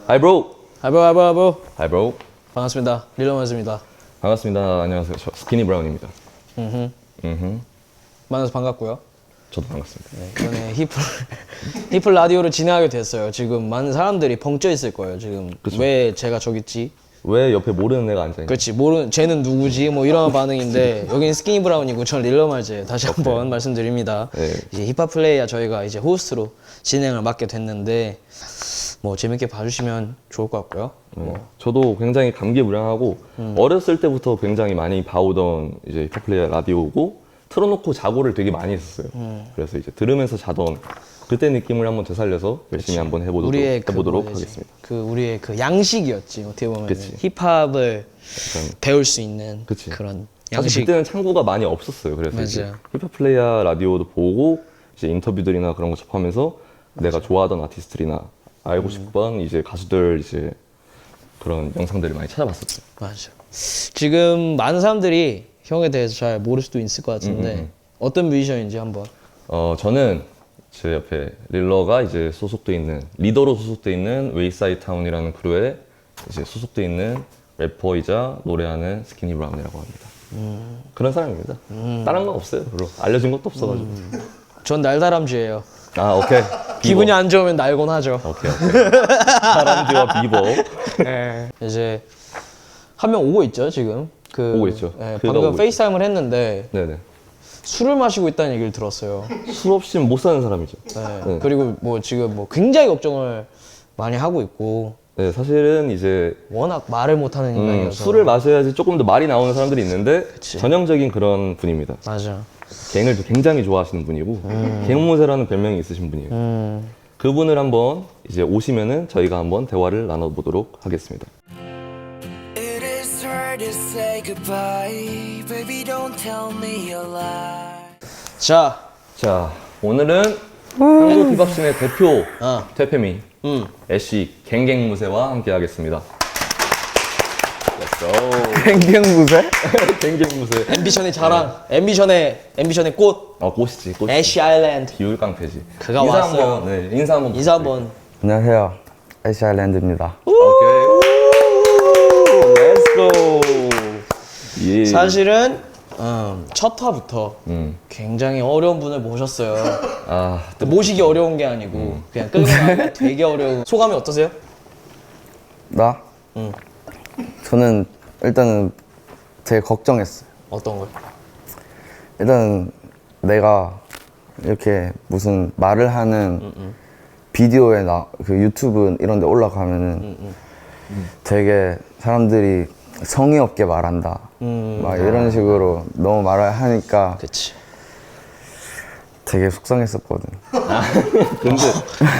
Hi bro. 하이브로 Hi bro. 반갑습니다. 릴러먼스입니다. 반갑습니다. 안녕하세요. 저 스키니 브라운입니다. 만나서 반갑고요. 저도 반갑습니다. 네, 이번에 히플 라디오를 진행하게 됐어요. 지금 많은 사람들이 벙쪄 있을 거예요. 지금 그쵸. 왜 제가 저기 있지? 왜 옆에 모르는 애가 앉아있냐? 그렇지 모르는 쟤는 누구지? 뭐 이런 반응인데 여기는 스키니 브라운이고 저는 릴러말즈 다시 한번 말씀드립니다. 네. 이제 힙합 플레이야 저희가 이제 호스트로 진행을 맡게 됐는데 뭐 재밌게 봐주시면 좋을 것 같고요. 저도 굉장히 감개무량하고 어렸을 때부터 굉장히 많이 봐오던 이제 힙합 플레이 라디오고 틀어놓고 자고를 되게 많이 했었어요. 그래서 이제 들으면서 자던 그때 느낌을 한번 되살려서 열심히 한번 해보도록 뭐지? 하겠습니다. 그 우리의 그 양식이었지 어떻게 보면 그치. 힙합을 약간 배울 수 있는 그치. 그런 사실 양식. 그때는 창구가 많이 없었어요. 그래서 이제 맞아요. 힙합 플레이어 라디오도 보고 이제 인터뷰들이나 그런 거 접하면서 내가 좋아하던 아티스트들이나 알고 싶던 이제 가수들 이제 그런 영상들을 많이 찾아봤었죠. 맞아. 지금 많은 사람들이 형에 대해서 잘 모를 수도 있을 것 같은데 어떤 뮤지션인지 한번. 저는 제 옆에 릴러가 이제 소속돼 있는 리더로 소속돼 있는 웨이사이드 타운이라는 크루에 이제 소속돼 있는 래퍼이자 노래하는 스키니 브라운이라고 합니다. 그런 사람입니다. 다른 건 없어요. 별로 알려진 것도 없어가지고. 전 날다람쥐예요. 아 오케이. 기분이 안 좋으면 날곤 하죠. 오케이. 사람쥐와 비버. 이제 한 명 오고 있죠 지금. 그 오고 있죠. 예, 그가 방금 오고 페이스타임을 했는데 네네. 술을 마시고 있다는 얘기를 들었어요. 술 없이는 못 사는 사람이죠. 네. 그리고 뭐 지금 뭐 굉장히 걱정을 많이 하고 있고 네, 사실은 이제 워낙 말을 못하는 인간이어서. 술을 마셔야지 조금 더 말이 나오는 사람들이 있는데 전형적인 그런 분입니다. 맞아. 갱을 굉장히 좋아하시는 분이고 갱무새라는 별명이 있으신 분이에요. 그분을 한번 이제 오시면은 저희가 한번 대화를 나눠보도록 하겠습니다. It is hard to say goodbye, baby. Don't tell me a lie. 자, 자, 오늘은 한국 힙합씬의 대표 퇴폐미 애쉬 갱갱무새와 함께하겠습니다. Let's go. 갱갱무새? 갱갱무새. 앰비션의 자랑, 앰비션의 꽃, 꽃이지, 꽃. 애쉬 아일랜드. 비율 깡패지. 그가 인사 왔어요. 한번, 네, 인사 한번. 인사 한번. 안녕하세요. 애쉬 아일랜드입니다. 오케이. Let's go. 예. 사실은 첫 화부터 음. 굉장히 어려운 분을 모셨어요. 아, 모시기 어려운 게 아니고 그냥 끌고 나가기 되게 어려운. 소감이 어떠세요? 나? 저는 일단은 되게 걱정했어요. 어떤 걸? 일단은 내가 이렇게 무슨 말을 하는 비디오에 그 유튜브 이런 데 올라가면은 되게 사람들이 성의 없게 말한다. 막 이런 식으로 너무 말을 하니까 그치. 되게 속상했었거든. 근데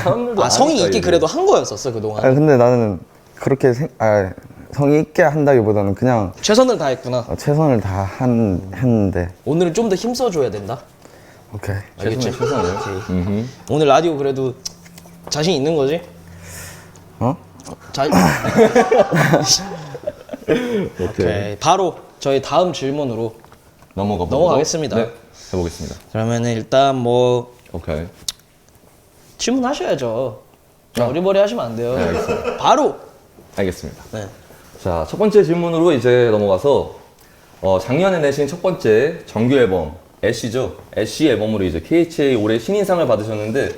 사람들도 성의 아니까, 있게 이제. 그래도 한 거였었어 그동안. 아니, 근데 나는 그렇게 성의 있게 한다기보다는 그냥 최선을 다했구나. 최선을 다 했는데. 오늘은 좀 더 힘써줘야 된다. 오케이. 알겠지? 최선을. 오케이. 오늘 라디오 그래도 자신 있는 거지? 어? 오케이. 바로 저희 다음 질문으로 넘어가겠습니다. 네, 해보겠습니다. 그러면은 일단 뭐 오케이. 질문하셔야죠. 어리버리 하시면 안 돼요. 네, 알겠습니다. 바로. 알겠습니다. 네. 자, 첫 번째 질문으로 이제 넘어가서 작년에 내신 첫 번째 정규 앨범 애쉬죠. 애쉬 앨범으로 이제 KHA 올해 신인상을 받으셨는데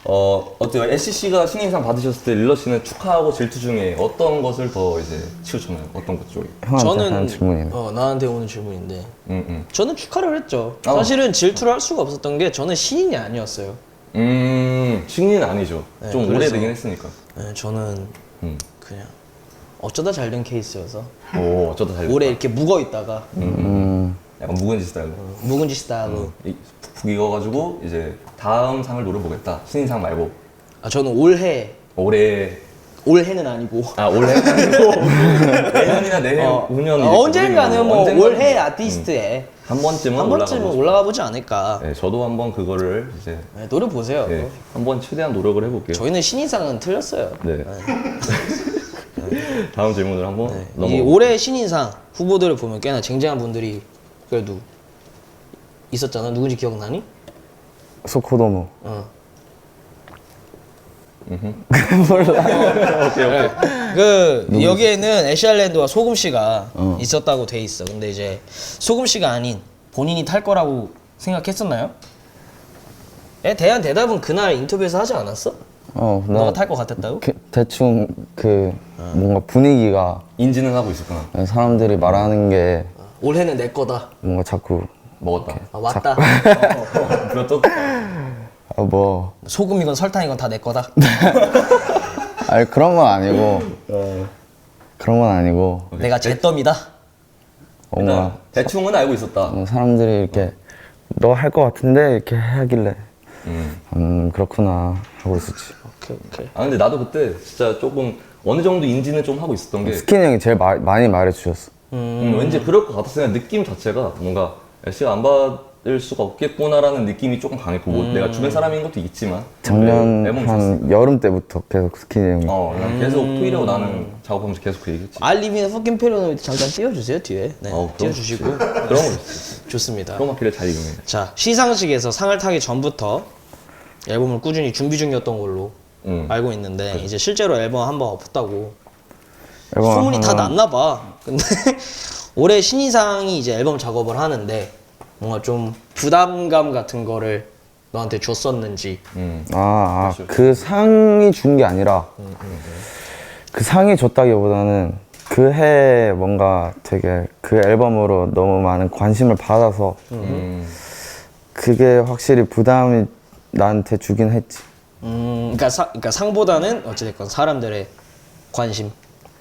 어때요? 애쉬 씨가 신인상 받으셨을 때 릴러 씨는 축하하고 질투 중에 어떤 것을 더 이제 치우쳤나요? 어떤 것 쪽이? 형한테 하는 질문이네. 나한테 오는 질문인데 음. 저는 축하를 했죠. 사실은 질투를 할 수가 없었던 게 저는 신인이 아니었어요. 신인은 아니죠. 네, 좀 그래서- 오래되긴 했으니까. 네, 저는 음. 그냥 어쩌다 잘된 케이스여서 오, 어쩌다 잘. 오래 이렇게 묵어 있다가 약간 묵은지 스타일로. 묵은지 스타일로. 푹 익어가지고 이제 다음 상을 노려보겠다. 신인상 말고 저는 올해는 아니고 올해 아니고 내년이나 내년 후년 언젠가는 뭐 올해 아티스트에 한 번쯤은 한 번쯤은 올라가 보지 않을까. 네, 저도 한번 그거를 이제 노려 보세요. 한번 최대한 노력을 해볼게요. 저희는 신인상은 틀렸어요. 네. 다음 질문을 한번 이 올해 신인상 후보들을 보면 꽤나 쟁쟁한 분들이 그래도 있었잖아. 누군지 기억나니? 소코도모. 오케이. 그 여기에는 애쉬 아일랜드와 소금 씨가 있었다고 돼 있어. 근데 이제 소금 씨가 아닌 본인이 탈 거라고 생각했었나요? 에 대한 대답은 그날 인터뷰에서 하지 않았어? 너가 탈 것 같았다고? 대충 그 뭔가 분위기가 인지는 하고 있었구나. 사람들이 말하는 게 올해는 내 거다. 뭔가 자꾸 먹었다. 아, 왔다. 그것도 뭐 소금이건 설탕이건 다 내 거다. 아니 그런 건 아니고 그런 건 아니고 내가 잿더미다. 뭔가 일단 대충은 알고 있었다. 사람들이 이렇게 너 할 것 같은데 이렇게 하길래 그렇구나 하고 있었지. 오케이. 아 근데 나도 그때 진짜 조금 어느 정도 인지는 좀 하고 있었던 게 스킨 형이 제일 많이 말해주셨어. 왠지 그럴 것 같았어요. 느낌 자체가 뭔가 애쉬가 안 받을 수가 없겠구나라는 느낌이 조금 강했고 뭐 내가 주변 사람인 것도 있지만 작년 앨범 줬어. 한 여름 때부터 계속 스킨 형이 난 계속 토이라고 나는 작업하면서 계속 그 얘기했지. 알리비는 퍼킹 페로노이드 잠깐 띄워주세요 뒤에. 네, 그럼. 띄워주시고. 그런 거 있어. 좋습니다. 크로마키를 잘 이용해. 자, 시상식에서 상을 타기 전부터 앨범을 꾸준히 준비 중이었던 걸로 알고 있는데 이제 실제로 앨범 한번 엎었다고 앨범 소문이 다 하나- 났나 봐. 근데 올해 신인상이 이제 앨범 작업을 하는데 뭔가 좀 부담감 같은 거를 너한테 줬었는지. 그 상이 준 게 아니라 그 상이 줬다기보다는 그 해 뭔가 되게 그 앨범으로 너무 많은 관심을 받아서 그게 확실히 부담이 나한테 주긴 했지. 그러니까 상보다는 어찌됐건 사람들의 관심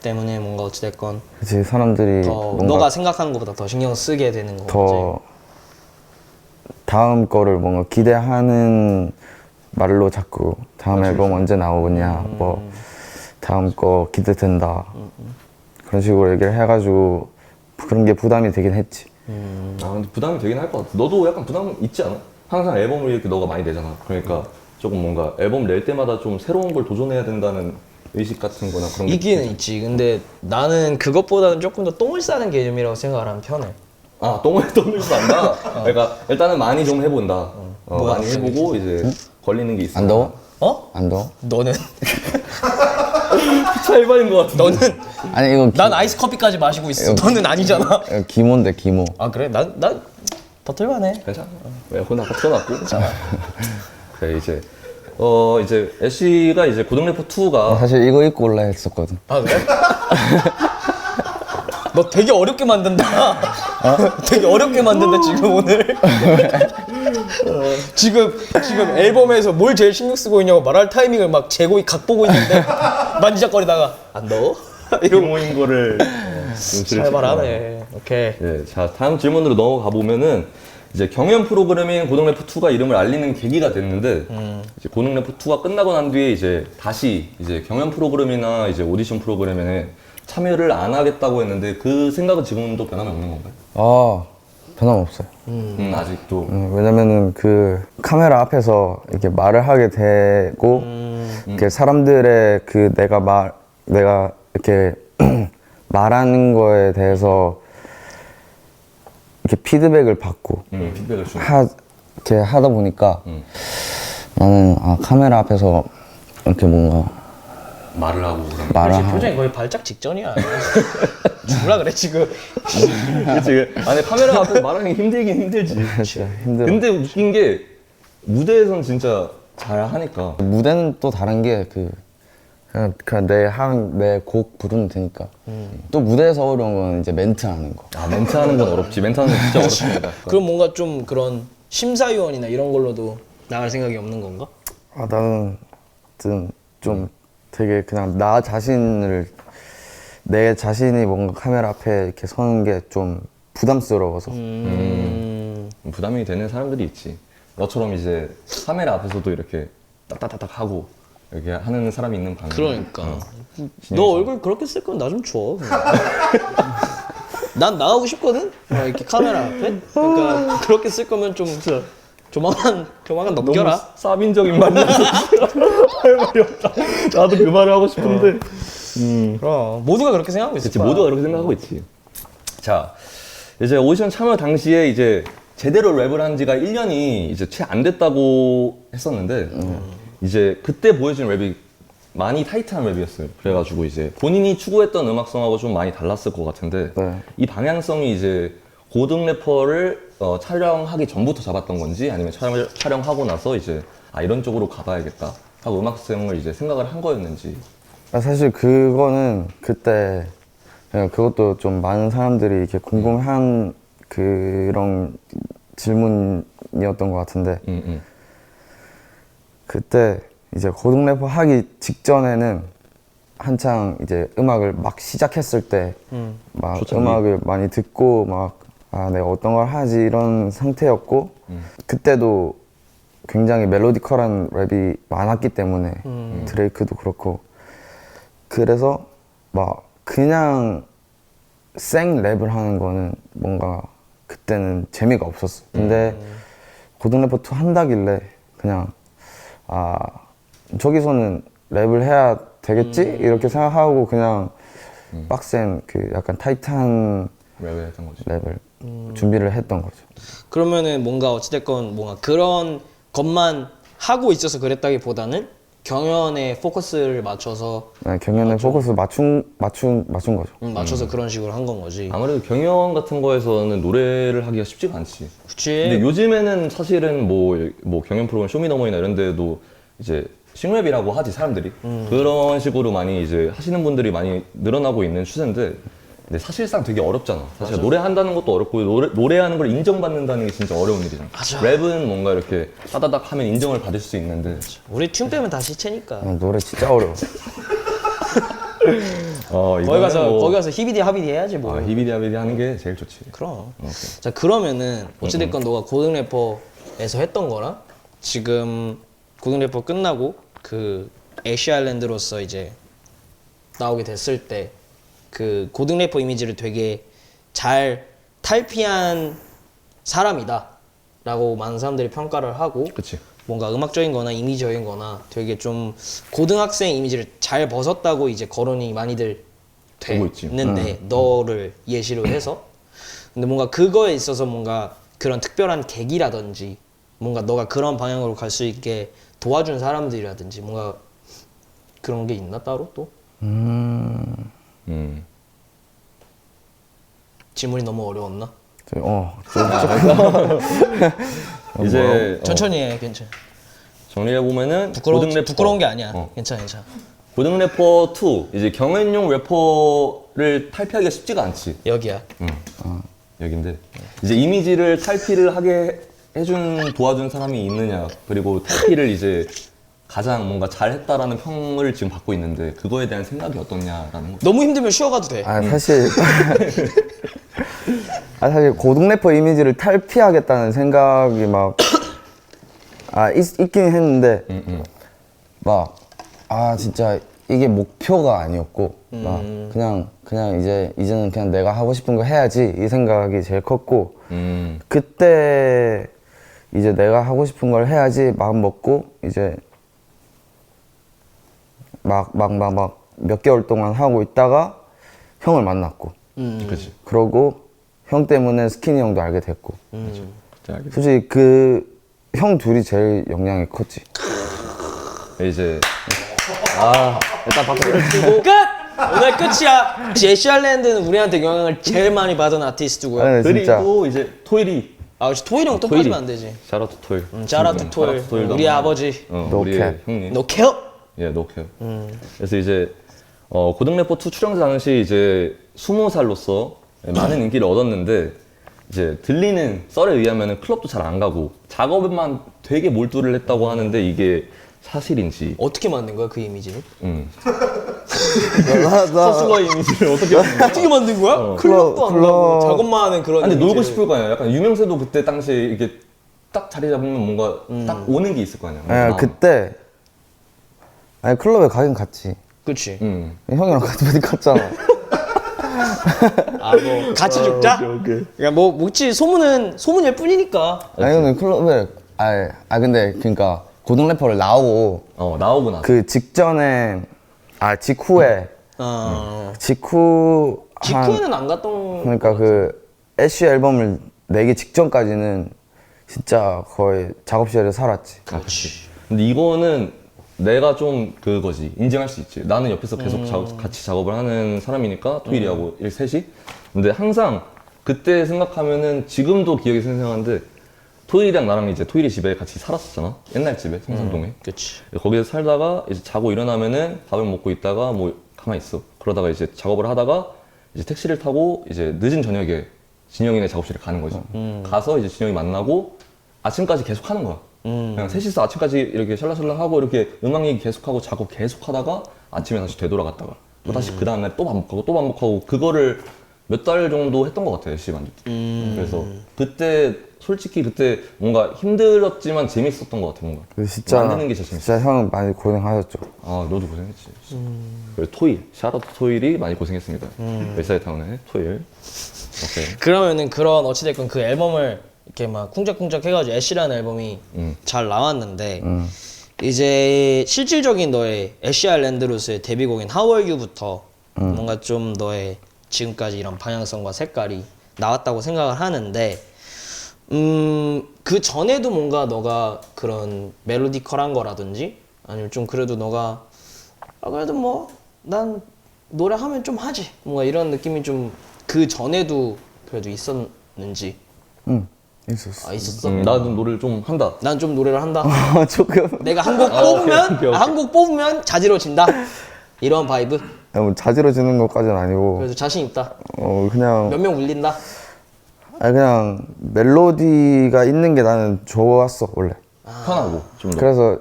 때문에 뭔가 어찌됐건 그치 사람들이 더 뭔가 너가 생각하는 것보다 더 신경 쓰게 되는 거지. 더 다음 거를 뭔가 기대하는 말로 자꾸 다음 앨범 언제 나오냐 뭐 다음 거 기대된다 그런 식으로 얘기를 해가지고 그런 게 부담이 되긴 했지. 근데 부담이 되긴 할 것 같아. 너도 약간 부담 있지 않아? 항상 앨범을 이렇게 너가 많이 내잖아. 그러니까 조금 뭔가 앨범 낼 때마다 좀 새로운 걸 도전해야 된다는 의식 같은 거나 그런 게 있기는 있지. 근데 나는 그것보다는 조금 더 똥을 싸는 개념이라고 생각을 하는 편해. 똥을 싼다? 그러니까 일단은 많이 좀 해본다. 뭐야, 많이 해보고 이제 걸리는 게 있어. 안 더워? 어? 안 더워? 너는? 피차 일반인 것 같은데. 너는? 아니 이건 난 아이스 커피까지 마시고 있어. 너는 아니잖아. 기모인데 기모. 아 그래? 난 버틸만해. 괜찮아. 에어컨 아까 틀어놨고. 그래 이제 이제 애쉬가 이제 고등래퍼 2가 사실 이거 입고 올라 했었거든. 아 그래? 너 되게 어렵게 만든다. 되게 어렵게 만든다 지금 오늘. 지금 앨범에서 뭘 제일 신경 쓰고 있냐고 말할 타이밍을 막 재고 각 보고 있는데 만지작거리다가 안 넣어? 이러고 이모인 거를 눈치를 잘 말하네. 오케이. 예, 자 다음 질문으로 넘어가 보면은 이제 경연 프로그램인 고등래퍼 2가 이름을 알리는 계기가 됐는데 이제 고등래퍼 2가 끝나고 난 뒤에 이제 다시 이제 경연 프로그램이나 이제 오디션 프로그램에 참여를 안 하겠다고 했는데 그 생각은 지금도 변함이 없는 건가요? 변함없어요. 아직도. 왜냐면은 그 카메라 앞에서 이렇게 말을 하게 되고 이렇게 사람들의 그 내가 이렇게 말하는 거에 대해서 이렇게 피드백을 받고 피드백을 주고. 이렇게 하다 보니까 나는 카메라 앞에서 이렇게 뭔가 말을 하고 그런. 말을 그렇지, 하고 표정이 거의 발작 직전이야. 죽으라 그래 지금. 그치. 아니 카메라 앞에 말하는 게 힘들긴 힘들지. 진짜 힘들어. 근데 웃긴 게 무대에선 진짜 잘 하니까. 무대는 또 다른 게 그냥 내 곡 부르면 되니까. 또 무대에서 어려운 건 이제 멘트 하는 거. 멘트하는 건 어렵지. 멘트하는 건 진짜 어렵습니다. 그럼 뭔가 좀 그런 심사위원이나 이런 걸로도 나갈 생각이 없는 건가? 나는 좀 되게 그냥 나 자신을 내 자신이 뭔가 카메라 앞에 이렇게 서는 게 좀 부담스러워서. 부담이 되는 사람들이 있지. 너처럼 이제 카메라 앞에서도 이렇게 딱딱딱딱 하고 이렇게 하는 사람이 있는 방에. 그러니까. 너 얼굴 그렇게 쓸 거면 나 좀 줘. 난 나가고 싶거든? 이렇게 카메라 앞에? 그러니까 그렇게 쓸 거면 좀 조만간 넘겨라. 너무 싸빈적인 말이라서 할 말이 없다. 나도 그 말을 하고 싶은데. 그럼 모두가 그렇게 생각하고 있을 그치, 거야. 모두가 그렇게 생각하고 있지. 자, 이제 오디션 참여 당시에 이제 제대로 랩을 한 지가 1년이 이제 채 안 됐다고 했었는데, 이제 그때 보여준 랩이 많이 타이트한 랩이었어요. 그래가지고 이제 본인이 추구했던 음악성하고 좀 많이 달랐을 것 같은데 네. 이 방향성이 이제 고등 래퍼를 촬영하기 전부터 잡았던 건지 아니면 촬영하고 나서 이제 이런 쪽으로 가봐야겠다 하고 음악성을 이제 생각을 한 거였는지. 사실 그거는 그때 그냥 그것도 좀 많은 사람들이 이렇게 궁금한 그런 질문이었던 것 같은데 그때 이제 고등 래퍼 하기 직전에는 한창 이제 음악을 막 시작했을 때 막 초창기. 음악을 많이 듣고 막 내가 어떤 걸 하지 이런 상태였고 그때도 굉장히 멜로디컬한 랩이 많았기 때문에 드레이크도 그렇고 그래서 막 그냥 생 랩을 하는 거는 뭔가 그때는 재미가 없었어. 근데 고등 래퍼 2 한다길래 그냥 저기서는 랩을 해야 되겠지? 이렇게 생각하고 그냥 빡센 그 약간 타이트한 랩을 했던 거지. 랩을 준비를 했던 거죠. 그러면은 뭔가 어찌됐건 뭔가 그런 것만 하고 있어서 그랬다기보다는 경연에 포커스를 맞춰서 경연에 포커스 맞춘 거죠. 맞춰서 그런 식으로 한 건 거지. 아무래도 경연 같은 거에서는 노래를 하기가 쉽지가 않지. 그치. 근데 요즘에는 사실은 뭐 경연 프로그램 쇼미더머니나 이런 데도 이제 싱랩이라고 하지 사람들이 그런 식으로 많이 이제 하시는 분들이 많이 늘어나고 있는 추세인데 근데 사실상 되게 어렵잖아. 사실 노래한다는 것도 어렵고 노래하는 걸 인정받는다는 게 진짜 어려운 일이잖아. 맞아. 랩은 뭔가 이렇게 따다닥 하면 인정을 받을 수 있는데 우리 튠 빼면 다 시체니까. 노래 진짜 어려워. 거기 가서 히비디 하비디 해야지 뭐. 히비디하비디 하는 게 제일 좋지. 그럼. 자 그러면은 어찌됐건 너가 고등 래퍼에서 했던 거랑 지금 고등 래퍼 끝나고 그 애쉬 아일랜드로서 이제 나오게 됐을 때 그 고등 래퍼 이미지를 되게 잘 탈피한 사람이다 라고 많은 사람들이 평가를 하고 그치. 뭔가 음악적인 거나 이미지적인 거나 되게 좀 고등학생 이미지를 잘 벗었다고 이제 거론이 많이들 되고 있지. 되는데 너를 예시로 해서 근데 뭔가 그거에 있어서 뭔가 그런 특별한 계기라든지 뭔가 너가 그런 방향으로 갈 수 있게 도와준 사람들이라든지 뭔가 그런 게 있나 따로 또? 질문이 너무 어려웠나? 이제 천천히 해 괜찮아. 정리해 보면은 고등 래퍼 부끄러운 게 아니야. 괜찮아. 고등 래퍼 2 이제 경연용 래퍼를 탈피하기가 쉽지가 않지. 여기야. 여긴데 이제 이미지를 탈피를 하게 도와준 사람이 있느냐 그리고 탈피를 이제 가장 뭔가 잘했다라는 평을 지금 받고 있는데 그거에 대한 생각이 어떻냐라는 거. 너무 힘들면 쉬어가도 돼. 사실 고등 래퍼 이미지를 탈피하겠다는 생각이 막 있긴 했는데 진짜 이게 목표가 아니었고 막 그냥 이제는 그냥 내가 하고 싶은 거 해야지 이 생각이 제일 컸고 그때 이제 내가 하고 싶은 걸 해야지 마음 먹고 이제 막 몇 개월 동안 하고 있다가 형을 만났고 그렇지. 그러고 형 때문에 스키니 형도 알게 됐고 알겠어. 솔직히 그 형 둘이 제일 영향이 컸지. 이제 일단 박수를 치고 끝! 오늘 끝이야. 애쉬 아일랜드는 우리한테 영향을 제일 많이 받은 아티스트고요. 아니, 진짜 그리고 이제 토일이 그렇지. 토일 형또 토일이. 빠지면 안 되지. 샤라투 토일. 샤라투 토일. 우리 아버지. 우리 노캡. 형님. 노케어? 예, 노캡. 그래서 이제 고등 래퍼 2 출연자 당시 이제 20살로서 많은 인기를 얻었는데 이제 들리는 썰에 의하면 클럽도 잘 안 가고 작업에만 되게 몰두를 했다고 하는데 이게 사실인지. 어떻게 만든 거야 그 이미지는? 서술러 이미지를 어떻게 어떻게 만든 거야? 클럽도 안 가고 작업만 하는 그런. 근데 놀고 이미지를. 싶을 거 아니야. 약간 유명세도 그때 당시에 이게 딱 자리 잡으면 뭔가 딱 오는 게 있을 거 아니야. 그때 클럽에 가긴 갔지. 그렇지. 형이랑 같이 갔잖아. 뭐 같이 죽자. 그러니까 뭐 묵지 소문일 뿐이니까. 근데 클럽에 근데 그러니까 고등 래퍼를 나오고 나오고 나서 그 직전에 직후에 직후에는 안 갔던. 그러니까 그 애쉬 앨범을 내기 직전까지는 진짜 거의 작업실에 살았지. 그렇지. 근데 이거는 내가 좀 그거지 인증할 수 있지. 나는 옆에서 계속 같이 작업을 하는 사람이니까 토일이하고 일 셋이. 근데 항상 그때 생각하면은 지금도 기억이 생생한데 토일이랑 나랑 이제 토일이 집에 같이 살았었잖아. 옛날 집에 성산동에. 그치. 거기서 살다가 이제 자고 일어나면은 밥을 먹고 있다가 뭐 가만히 있어. 그러다가 이제 작업을 하다가 이제 택시를 타고 이제 늦은 저녁에 진영이네 작업실에 가는 거지. 가서 이제 진영이 만나고 아침까지 계속 하는 거야. 그냥 셋이서 아침까지 이렇게 샬라샬라 하고 이렇게 음악 얘기 계속하고 작업 계속하다가 아침에 다시 되돌아갔다가 또 다시 그 다음날 또 반복하고 또 반복하고 그거를 몇 달 정도 했던 것 같아 열심히 만들 때. 그래서 그때 솔직히 그때 뭔가 힘들었지만 재밌었던 것 같아 뭔가. 그 진짜 만드는 게 진짜 재밌어. 진짜 형 많이 고생하셨죠. 아 너도 고생했지. 그리고 토일 샤럿 토일이 많이 고생했습니다. 웰사이타운의 토일. 오케이. 그러면은 그런 어찌됐건 그 앨범을 이렇게 막 쿵짝쿵짝 해가지고 애쉬라는 앨범이 잘 나왔는데 이제 실질적인 너의 애쉬 아일랜드로서의 데뷔곡인 How Are You부터 뭔가 좀 너의 지금까지 이런 방향성과 색깔이 나왔다고 생각을 하는데 그 전에도 뭔가 너가 그런 멜로디컬한 거라든지 아니면 좀 그래도 너가 그래도 뭐 난 노래하면 좀 하지 뭔가 이런 느낌이 좀 그 전에도 그래도 있었는지. 응, 있었어. 아 있었어? 나도 노래를 좀 한다. 난 좀 노래를 한다. 조금. 내가 한 곡 뽑으면 한 곡 뽑으면 자지러진다. 이런 바이브. 뭐 자지러지는 것까지는 아니고. 그래서 자신 있다. 그냥. 몇 명 울린다. 아니 그냥 멜로디가 있는 게 나는 좋았어 원래. 편하고 좀 더. 그래서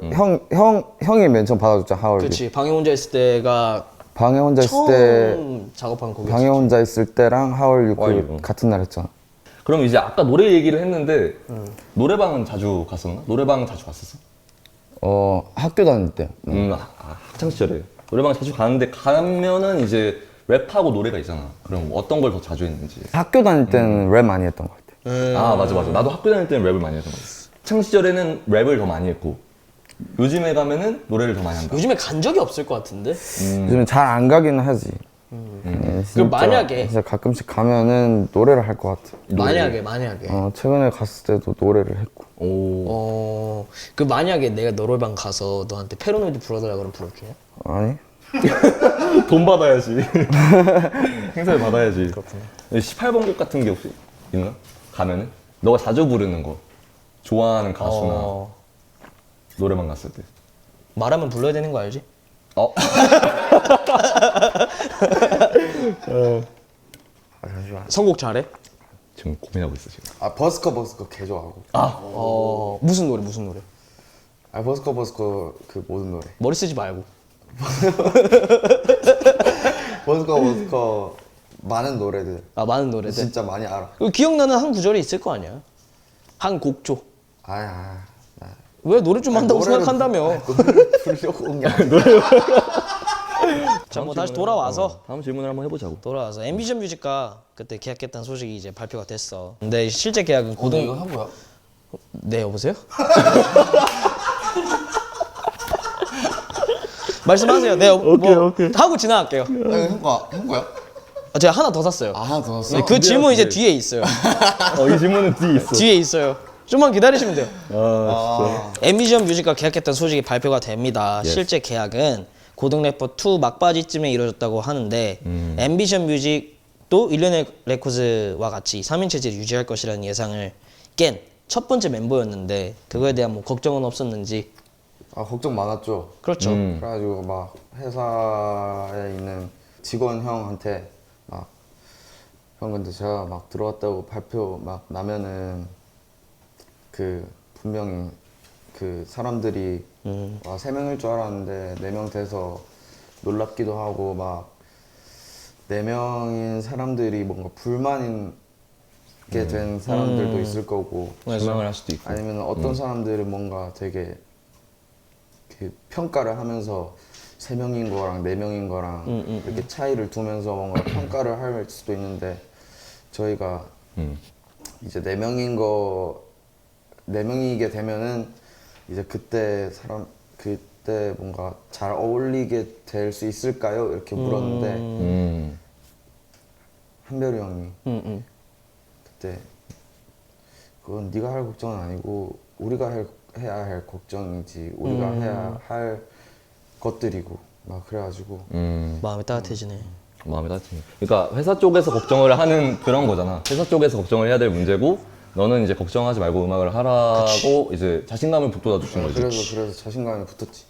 형이 맨 처음 받아줬잖아 하울기. 그렇지. 방에 혼자 있을 때가 방에 혼자 있을 때 처음 작업한 곡이었지. 방에 혼자 있을 때랑 하울기 와이브. 같은 날 했잖아. 그럼 이제 아까 노래 얘기를 했는데 노래방은 자주 갔었나? 노래방 자주 갔었어? 학교 다닐 때. 학창 시절에 노래방 자주 가는데 가면은 이제 랩하고 노래가 있잖아. 그럼 어떤 걸 더 자주 했는지. 학교 다닐 때는 랩 많이 했던 것 같아. 아 맞아. 나도 학교 다닐 때는 랩을 많이 했던 거 같아. 학창 시절에는 랩을 더 많이 했고 요즘에 가면은 노래를 더 많이 한다. 요즘에 간 적이 없을 것 같은데. 요즘 잘 안 가기는 하지. 그럼 만약에 진짜 가끔씩 가면은 노래를 할 것 같아. 만약에 최근에 갔을 때도 노래를 했고. 오. 그 만약에 내가 노래방 가서 너한테 페로노이드 불러달라 그러면 불러주냐? 아니? 돈 받아야지. 행사를 받아야지. 그렇구나. 18번 곡 같은 게 혹시 있나? 가면은? 너가 자주 부르는 거. 좋아하는 가수나 노래방 갔을 때. 말하면 불러야 되는 거 알지? 잠시만. 선곡 잘해? 지금 고민하고 있어 지금. 버스커 개 좋아하고. 무슨 노래? 버스커 그 모든 노래. 머리 쓰지 말고. 버스커 많은 노래들. 많은 노래들. 진짜 많이 알아. 그 기억나는 한 구절이 있을 거 아니야? 한 곡조. 왜 노래 좀 한다고 생각한다며? 부르려고 온 게 아니야. 자, 뭐 다시 돌아와서 다음 질문을 한번 해보자고. 앰비션 뮤직과 그때 계약했다는 소식이 이제 발표가 됐어. 근데 실제 계약은 고등. 이거 한 거야? 네, 여보세요? 말씀하세요. 네, 오케이. 하고 지나갈게요. 한 거야? 제가 하나 더 샀어요. 하나 더 샀어? 네, 그 질문 이제 뒤에 있어요. 이 질문은 뒤에 있어. 뒤에 있어요. 좀만 기다리시면 돼요. 진짜. 앰비션 뮤직과 계약했다는 소식이 발표가 됩니다. 실제 계약은 고등 래퍼 2 막바지쯤에 이루어졌다고 하는데 앰비션 뮤직도 일련의 레코드와 같이 3인 체제를 유지할 것이라는 예상을 깬 첫 번째 멤버였는데 그거에 대한 뭐 걱정은 없었는지. 걱정 많았죠. 그렇죠. 그래가지고 막 회사에 있는 직원 형한테 막 형 근데 제가 막 들어왔다고 발표 막 나면은 그 분명히 그 사람들이 3명일 줄 알았는데 4명 돼서 놀랍기도 하고 막 4명인 사람들이 뭔가 불만인 게 된 사람들도 있을 거고 실망을 할 수도 있고. 아니면 어떤 사람들은 뭔가 되게 그 평가를 하면서 3명인 거랑 4명인 거랑 이렇게 차이를 두면서 뭔가 평가를 할 수도 있는데 저희가 이제 4명이게 되면은 이제 그때 뭔가 잘 어울리게 될 수 있을까요? 이렇게 물었는데 한별이 형이 그때 그건 네가 할 걱정은 아니고 우리가 해야 할 걱정이지 우리가 해야 할 것들이고 막 그래가지고 마음이 따뜻해지네. 마음이 따뜻해. 그러니까 회사 쪽에서 걱정을 하는 그런 거잖아. 회사 쪽에서 걱정을 해야 될 문제고 너는 이제 걱정하지 말고 음악을 하라고 이제 자신감을 북돋아 주신 거지. 그래서 자신감이 붙었지.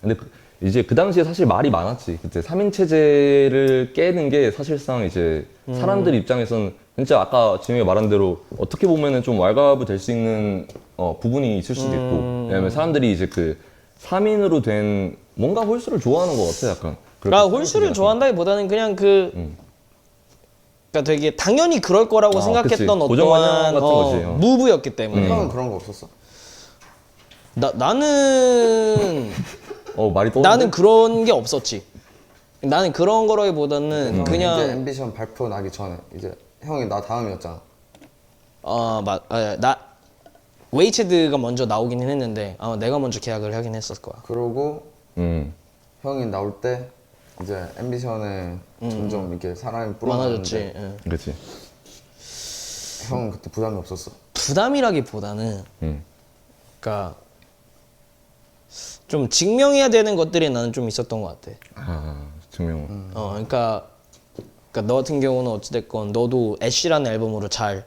근데 이제 그 당시에 사실 말이 많았지. 그때 3인 체제를 깨는 게 사실상 이제 사람들 입장에서는 진짜 아까 지명이 말한 대로 어떻게 보면은 좀 왈가부 될 수 있는 부분이 있을 수도 있고. 왜냐면 사람들이 이제 그 3인으로 된 뭔가 홀수를 좋아하는 것 같아, 약간. 아, 홀수를 좋아한다기보다는 그냥 그러니까 되게 당연히 그럴 거라고 생각했던 그치. 고정관념 어떠한 같은 거지. 무브였기 때문에 형은 그런 거 없었어? 나는 말이 또. 나는 그런 게 없었지. 나는 그런 거라기보다는 이제 그냥 앰비션 발표 나기 전에 이제 형이 나 다음이었잖아. 나 웨이체드가 먼저 나오기는 했는데 아마 내가 먼저 계약을 하긴 했었을 거야. 그러고 음. 형이 나올 때 이제 앰비션에 점점 이렇게 사람이 불어나는데 많아졌지. 응. 그렇지. 형은 그때 부담이 없었어. 부담이라기보다는 그러니까 좀 증명해야 되는 것들이 나는 좀 있었던 것 같아. 증명. 그러니까 너 같은 경우는 어찌됐건 너도 애쉬라는 앨범으로 잘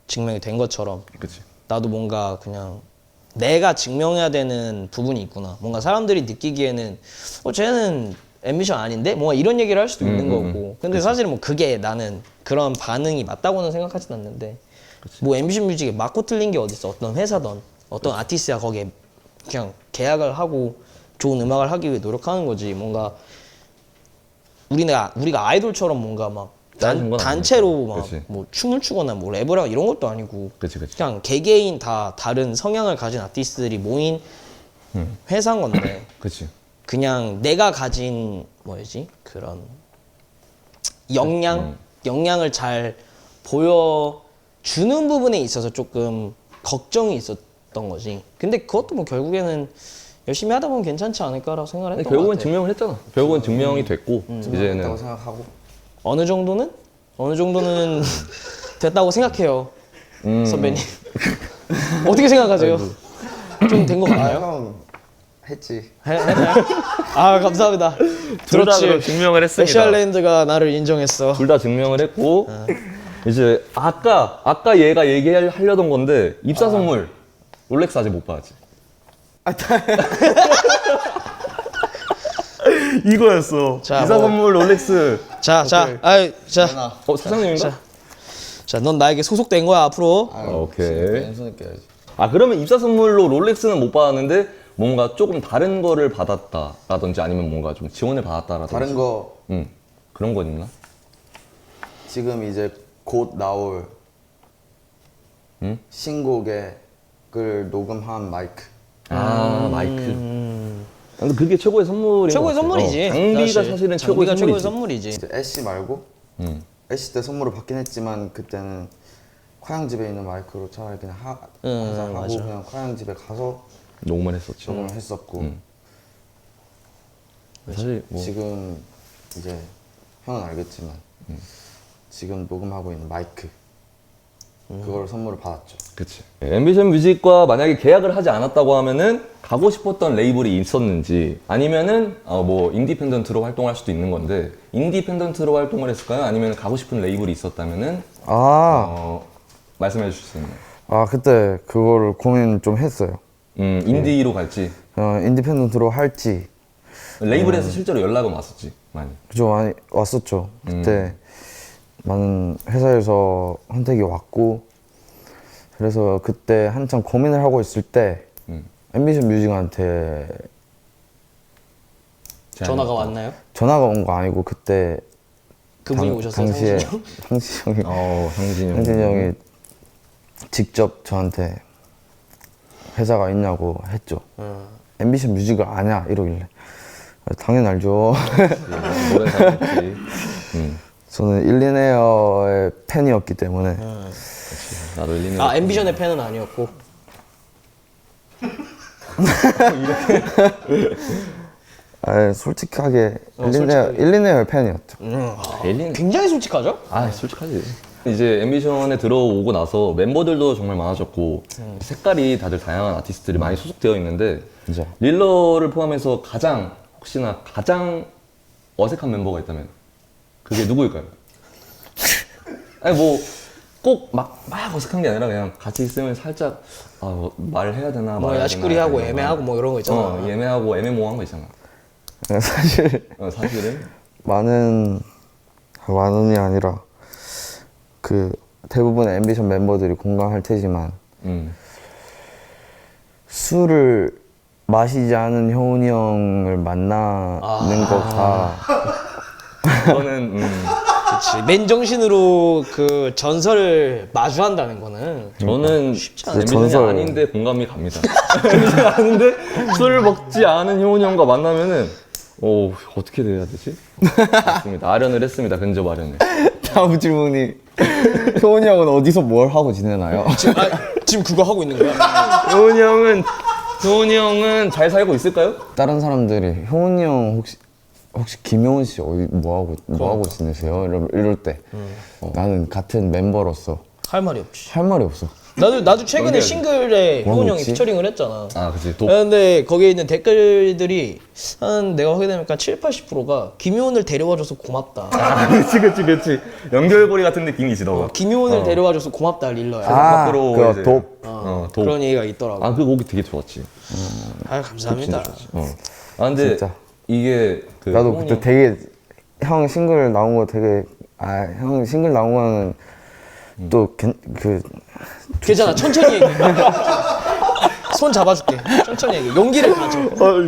증명이 된 것처럼 그렇지. 나도 뭔가 그냥 내가 증명해야 되는 부분이 있구나. 뭔가 사람들이 느끼기에는 쟤는 앰비션 아닌데? 뭔가 이런 얘기를 할 수도 있는 거고. 근데 사실은 뭐 그게 나는 그런 반응이 맞다고는 생각하진 않는데 뭐 앰비션 뮤직에 맞고 틀린 게 어딨어. 어떤 회사든 어떤 아티스트가 거기에 그냥 계약을 하고 좋은 음악을 하기 위해 노력하는 거지. 뭔가 우리가 아이돌처럼 뭔가 막 짜증 건 단체로 막 그치. 뭐 춤을 추거나 뭐 랩을 하고 이런 것도 아니고 그치, 그치. 그냥 개개인 다 다른 성향을 가진 아티스트들이 모인 회사인 건데 그렇지. 그냥 내가 가진 뭐지 그런 역량을 잘 보여주는 부분에 있어서 조금 걱정이 있었던 거지. 근데 그것도 뭐 결국에는 열심히 하다 보면 괜찮지 않을까라고 생각을 근데 했던 것 결국은 같아. 증명을 했잖아. 결국은 증명이 됐고 있다고 이제는 생각하고 어느 정도는 됐다고 생각해요, 선배님. 어떻게 생각하세요? 좀 된 것 같나요? 형 했지. 아 감사합니다. 둘 다 그렇지. 증명을 했습니다. 애쉬알랜드가 나를 인정했어. 둘 다 증명을 했고 이제 아까 얘가 얘기하려던 건데 입사 선물 롤렉스 아직 못 받았지. 이거였어. 자, 입사 뭐. 선물 롤렉스. 자, 사장님인가? 자, 넌 나에게 소속된 거야 앞으로. 오케이. 왼손을 껴야지. 그러면 입사 선물로 롤렉스는 못 받았는데 뭔가 조금 다른 거를 받았다라든지 아니면 뭔가 좀 지원을 받았다라든지. 다른 거 그런 건 있나? 지금 이제 곧 나올 신곡의 그 녹음한 마이크. 마이크. 근데 그게 최고의 선물인 최고의 것 같아. 선물이지. 장비가 사실은 장비가 최고의 선물이지. 선물이지. 이제 애쉬 말고 애쉬 때 선물을 받긴 했지만 그때는 콰양 집에 있는 마이크로 차라리 그냥 항상 하고 맞아. 그냥 콰양 집에 가서 녹음을 했었지. 녹음을 했었고 사실 뭐 지금 이제 형은 알겠지만 지금 녹음하고 있는 마이크 그걸 선물을 받았죠. 그치. 앰비션 뮤직과 만약에 계약을 하지 않았다고 하면은 가고 싶었던 레이블이 있었는지 아니면은 뭐 인디펜던트로 활동할 수도 있는 건데 인디펜던트로 활동을 했을까요? 아니면 가고 싶은 레이블이 있었다면은 말씀해 주실 수 있나요? 그때 그거를 고민 좀 했어요. 인디로 갈지 인디펜던트로 할지. 레이블에서 실제로 연락은 왔었지 많이. 그죠, 많이 왔었죠. 그때 많은 회사에서 선택이 왔고 그래서 그때 한참 고민을 하고 있을 때 앰비션 뮤직한테 전화가 왔나요? 전화가 온 거 아니고 그때 그분이 오셨어요. 당시에 상진이 형? 상진이 형. 상진이 형이 직접 저한테 회사가 있냐고 했죠. 앰비션 뮤직을 아냐 이러길래 당연히 알죠. 노래 잘했지. 저는 일리네어의 팬이었기 때문에 나도 일리는. 앰비션의 팬은 아니었고. 솔직하게 솔직하게. 일리네어의 팬이었죠. 일리는. 굉장히 솔직하죠? 솔직하지. 이제 앰비션에 들어오고 나서 멤버들도 정말 많아졌고 색깔이 다들 다양한 아티스트들이 많이 소속되어 있는데 진짜. 릴러를 포함해서 혹시나 가장 어색한 멤버가 있다면 그게 누구일까요? 아니 뭐 꼭 막 어색한 게 아니라 그냥 같이 있으면 살짝 말해야 되나 뭐 말아야 야식거리하고 되나 애매하고 뭐 이런 거 있잖아. 애매하고 애매모호한 거 있잖아. 사실 사실은 많은이 아니라 그 대부분의 앰비션 멤버들이 공감할 테지만 술을 마시지 않은 효은이 형을 만나는 거가 그거는 그렇지. 맨정신으로 그 전설을 마주한다는 거는 저는 않아. 앰비션이 전설. 아닌데 공감이 갑니다. 앰비션이 아닌데 술을 먹지 않은 효은이 형과 만나면은 어떻게 돼야 되지? 맞습니다. 아련을 했습니다. 근접 아련을. 다음 질문이 효은이 형은 어디서 뭘 하고 지내나요? 지금 그거 하고 있는 거야? 효은이 형은 잘 살고 있을까요? 다른 사람들이 효은이 형 혹시 김효은 씨 뭐 하고 지내세요? 이럴 때 나는 같은 멤버로서 할 말이 없지. 할 말이 없어. 나도 최근에 연기하지. 싱글에 뭐 효은 형이 있지? 피처링을 했잖아. 그치. 근데 거기에 있는 댓글들이 내가 확인해보니까 70~80%가 김효은을 데려와줘서 고맙다. 그치. 연결고리 같은 느낌이지, 너가. 김효은을 데려와줘서 고맙다 릴러야. 밖으로 그 이제- 돕. 독. 그런 얘기가 있더라고. 그 곡이 되게 좋았지. 감사합니다. 근데 진짜. 이게 나도 효은이 그때 되게 형 싱글 나온 거 되게 형 싱글 나온 거는 또 괜찮아, 천천히 얘기해. 손 잡아줄게. 천천히 얘기해. 용기를 가져.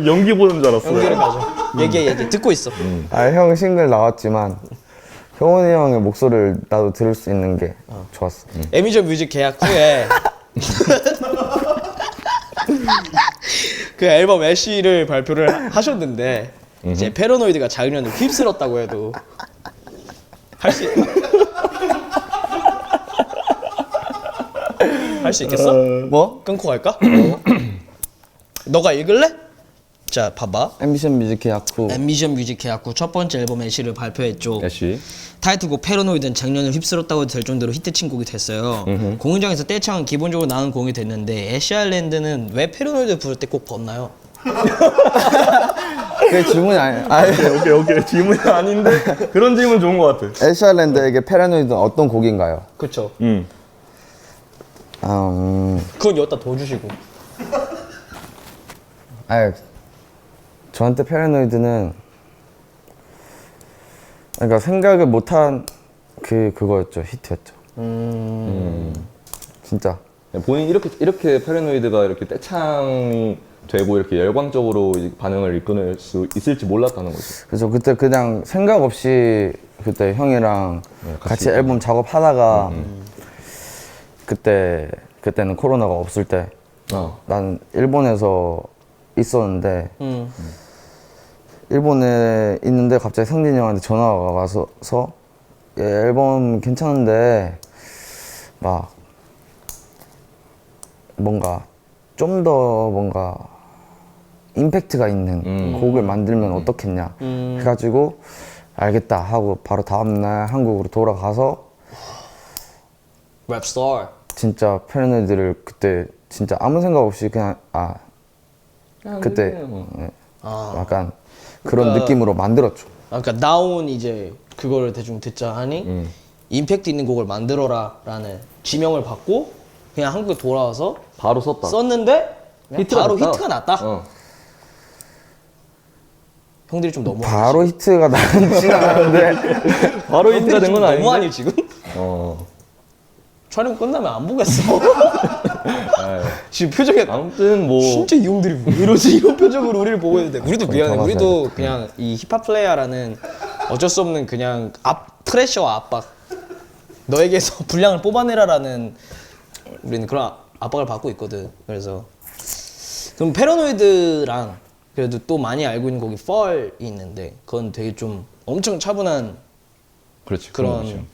연기 보는 줄 알았어. 용기를 가져. 얘기해. 듣고 있어. 형 싱글 나왔지만 효은이 형의 목소리를 나도 들을 수 있는 게 좋았어. 에미전 뮤직 계약 후에 그 앨범 애쉬를 발표를 하셨는데 이제 패러노이드가 장면을 휩쓸었다고 해도 할 수 있겠어? 뭐? 끊고 갈까? 너가 읽을래? 자, 봐봐. 앰비션 뮤직 계약 후 앰비션 뮤직 계약 후 첫 번째 앨범 애쉬를 발표했죠. 애쉬. 타이틀곡 패러노이드는 작년을 휩쓸었다고 될 정도로 히트친 곡이 됐어요. 공연장에서 떼창은 기본적으로 나온 곡이 됐는데 애쉬 아일랜드는 왜 패러노이드 부를 때 꼭 벗나요? 그게 질문이 아니야. 오케이. 질문이 아닌데 그런 질문 좋은 것 같아. 애쉬아일랜드에게 패러노이드는 어떤 곡인가요? 그쵸. 그건 여기다 더 주시고. 저한테 패러노이드는 그러니까 생각을 못한 그거였죠. 히트였죠. 진짜 본인 이렇게 패러노이드가 이렇게 떼창이 되고 이렇게 열광적으로 반응을 이끌 수 있을지 몰랐다는 거죠. 그래서 그때 그냥 생각 없이 그때 형이랑 같이 앨범 작업하다가 그때는 코로나가 없을 때 나는 일본에서 있었는데 일본에 있는데 갑자기 성진이 형한테 전화가 와서 얘 앨범 괜찮은데 막 뭔가 좀 더 뭔가 임팩트가 있는 곡을 만들면 어떻겠냐 해가지고 알겠다 하고 바로 다음날 한국으로 돌아가서 랩스타. 진짜 패러노이드를 그때 진짜 아무 생각 없이 그냥 그때 약간 그런 그러니까- 느낌으로 만들었죠. 그러니까 나온 이제 그거를 대충 듣자 하니 임팩트 있는 곡을 만들어라라는 지명을 받고 그냥 한국에 돌아와서 바로 썼다. 썼는데 바로 히트가 났다. 형들이 좀 너무 바로 히트가 나진 않았는데 바로 히트가 된 건 아닌데. 너무하니 지금? 촬영 끝나면 안 보겠어. 지금 표정이 아무튼 뭐 진짜 이 형들이 왜 이러지 이런 표정으로 우리를 보고 있는데 우리도 미안해. 더 우리도 그냥 이 힙합 플레이어라는 어쩔 수 없는 그냥 프레셔와 압박, 너에게서 분량을 뽑아내라라는 우리는 그런 압박을 받고 있거든. 그래서 그럼 패러노이드랑 그래도 또 많이 알고 있는 곡이 Fall이 있는데 그건 되게 좀 엄청 차분한 그렇지 그런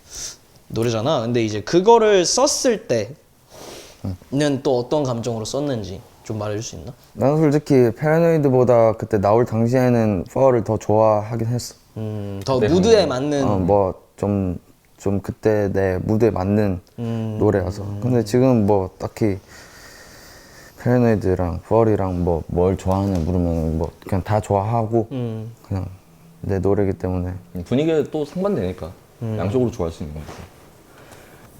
노래잖아. 근데 이제 그거를 썼을 때는 또 어떤 감정으로 썼는지 좀 말해줄 수 있나? 나는 솔직히 패러노이드보다 그때 나올 당시에는 파워를 더 좋아하긴 했어. 더 무드에 맞는 뭐 좀 그때 내 무드에 맞는 노래라서. 근데 지금 뭐 딱히 페레노이드랑 펄이랑 뭐 뭘 좋아하냐 물으면 뭐 그냥 다 좋아하고 그냥 내 노래이기 때문에 분위기가 또 상반되니까 양쪽으로 좋아할 수 있는 거니까.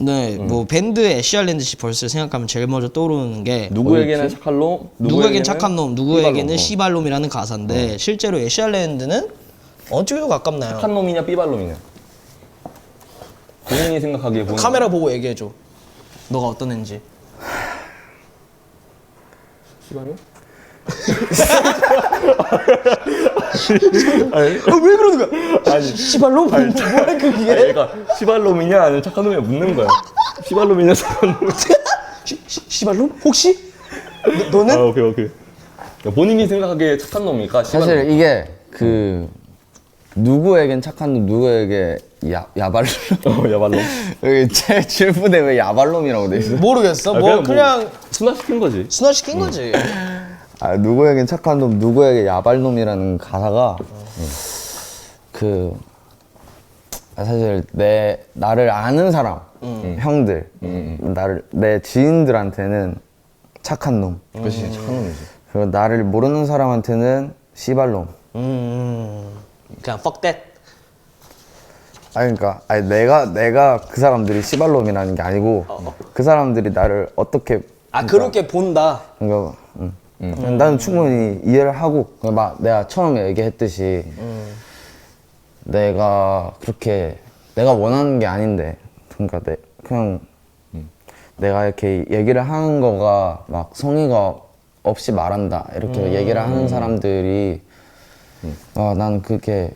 네, 뭐 밴드 애쉬알랜드 씨 벌스를 생각하면 제일 먼저 떠오르는 게 누구에게는 착한 놈, 누구에겐 착한 놈, 누구에게는 씨발놈. 씨발놈이라는 가사인데 실제로 애쉬알랜드는 어느 쪽에 더 가깝나요? 착한 놈이냐 삐발놈이냐. 본인이 생각하기에 보는 카메라 보고 얘기해줘. 너가 어떤 애인지. 씨발놈? 왜 그러는 거야? 아니, 씨발놈? 뭐야 그게? 얘가 씨발놈이냐 아니면 착한 놈이냐 묻는 거야. 씨발놈이냐 착한 놈이냐. 씨발놈? 혹시? 너는? 아 오케이. 그러니까 본인이 생각하기에 착한 놈이니까 씨발놈. 사실 이게 그 누구에겐 착한 놈 누구에게 야발놈 야발놈. 여기 제 질문에 왜 야발놈이라고 돼 있어? 모르겠어. 뭐 그냥 순화시킨 거지. 순화시킨 거지. 아 누구에겐 착한 놈 누구에게 야발놈이라는 가사가 그 사실 나를 아는 사람 형들 나를 내 지인들한테는 착한 놈 그렇지 착한 놈이지. 그리고 나를 모르는 사람한테는 씨발놈 그냥 fuck that. 그러니까 내가 그 사람들이 씨발놈이라는 게 아니고 그 사람들이 나를 어떻게 그렇게 본다. 그러니까 나는 충분히 이해를 하고 막 내가 처음에 얘기했듯이 내가 그렇게 내가 원하는 게 아닌데 그러니까 그냥 내가 이렇게 얘기를 하는 거가 막 성의가 없이 말한다 이렇게 얘기를 하는 사람들이 나는 그게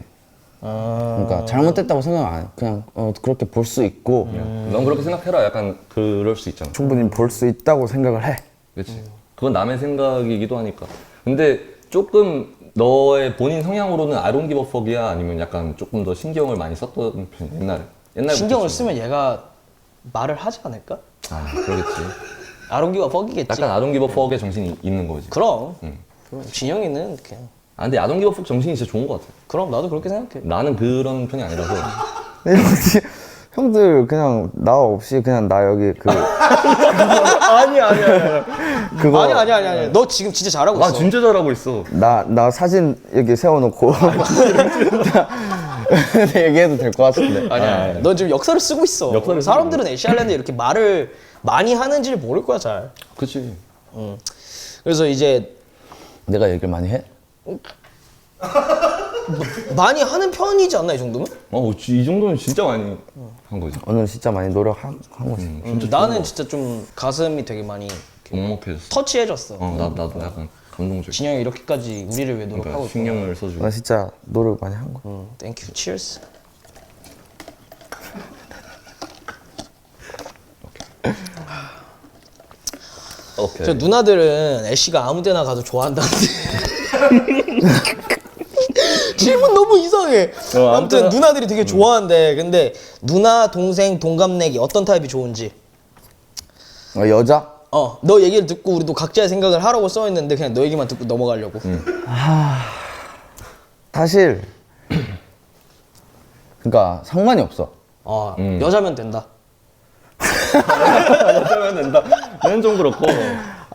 그러니까 잘못됐다고 생각 안 해. 그냥 그렇게 볼 수 있고 넌 그렇게 생각해라. 약간 그럴 수 있잖아. 충분히 볼 수 있다고 생각을 해. 그렇지. 그건 남의 생각이기도 하니까. 근데 조금 너의 본인 성향으로는 I don't give a fuck이야 아니면 약간 조금 더 신경을 많이 썼던 편이야 옛날에 신경을 쓰면 얘가 말을 하지 않을까? 아 그러겠지. 아롱기가 퍽이겠지. 약간 I don't give a fuck의 정신이 있는 거지. 그럼. 그럼 진영이는 그냥. 아 근데 I don't give a fuck 정신이 진짜 좋은 것 같아. 그럼 나도 그렇게 생각해. 나는 그런 편이 아니라서. 형들 그냥 나 없이 그냥 나 여기 그 아니야. 그거 아니. 너 지금 진짜 잘하고 나 있어. 진짜 잘하고 있어. 나 사진 여기 세워놓고 얘기해도 될 것 같은데. 아니야. 너 지금 역사를 쓰고 있어. 역사를 쓰고 사람들은 애쉬알랜드 이렇게 말을 많이 하는지를 모를 거야 잘. 그치. 그래서 이제 내가 얘기를 많이 해? 많이 하는 편이지 않나 이 정도면? 이 정도면 진짜 많이 한 거지. 오늘 진짜 많이 노력한 거지. 나는 진짜 좀 가슴이 되게 많이 먹먹해졌어. 터치해졌어. 나도 약간 감동적. 진영이 이렇게까지 우리를 위해 노력하고 그러니까 신경을 써주고. 나 진짜 노력 많이 한 거야. 땡큐 치얼스. 오케이. 저 누나들은 애쉬가 아무 데나 가도 좋아한다는데 질문 너무 이상해. 아무튼 아무튼 누나들이 되게 좋아한대. 근데 누나, 동생, 동갑내기 어떤 타입이 좋은지. 여자? 너 얘기를 듣고 우리도 각자의 생각을 하라고 써있는데 그냥 너 얘기만 듣고 넘어가려고. 사실 그러니까 상관이 없어. 여자면 된다. 어쩌면 된다. 얘는 좀 그렇고.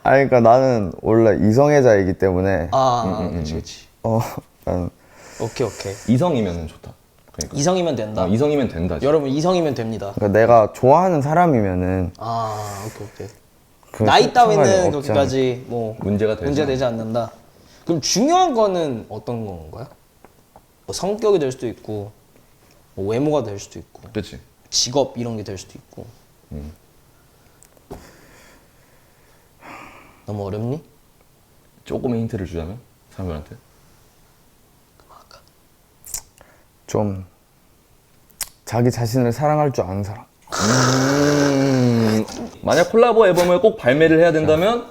그러니까 나는 원래 이성애자이기 때문에 그치. 난 오케이. 이성이면 좋다. 그러니까. 이성이면 된다. 이성이면 된다. 여러분 이성이면 됩니다. 그러니까 내가 좋아하는 사람이면은 오케이. 그 나이 상관이 따위는 없잖아. 그렇게까지 뭐 문제가 되지 않는다. 그럼 중요한 거는 어떤 건가요? 뭐 성격이 될 수도 있고, 뭐 외모가 될 수도 있고, 그렇지. 직업 이런 게 될 수도 있고. 너무 어렵니? 조금의 힌트를 주자면 사람들한테. 좀 자기 자신을 사랑할 줄 아는 사람. 만약 콜라보 앨범을 꼭 발매를 해야 된다면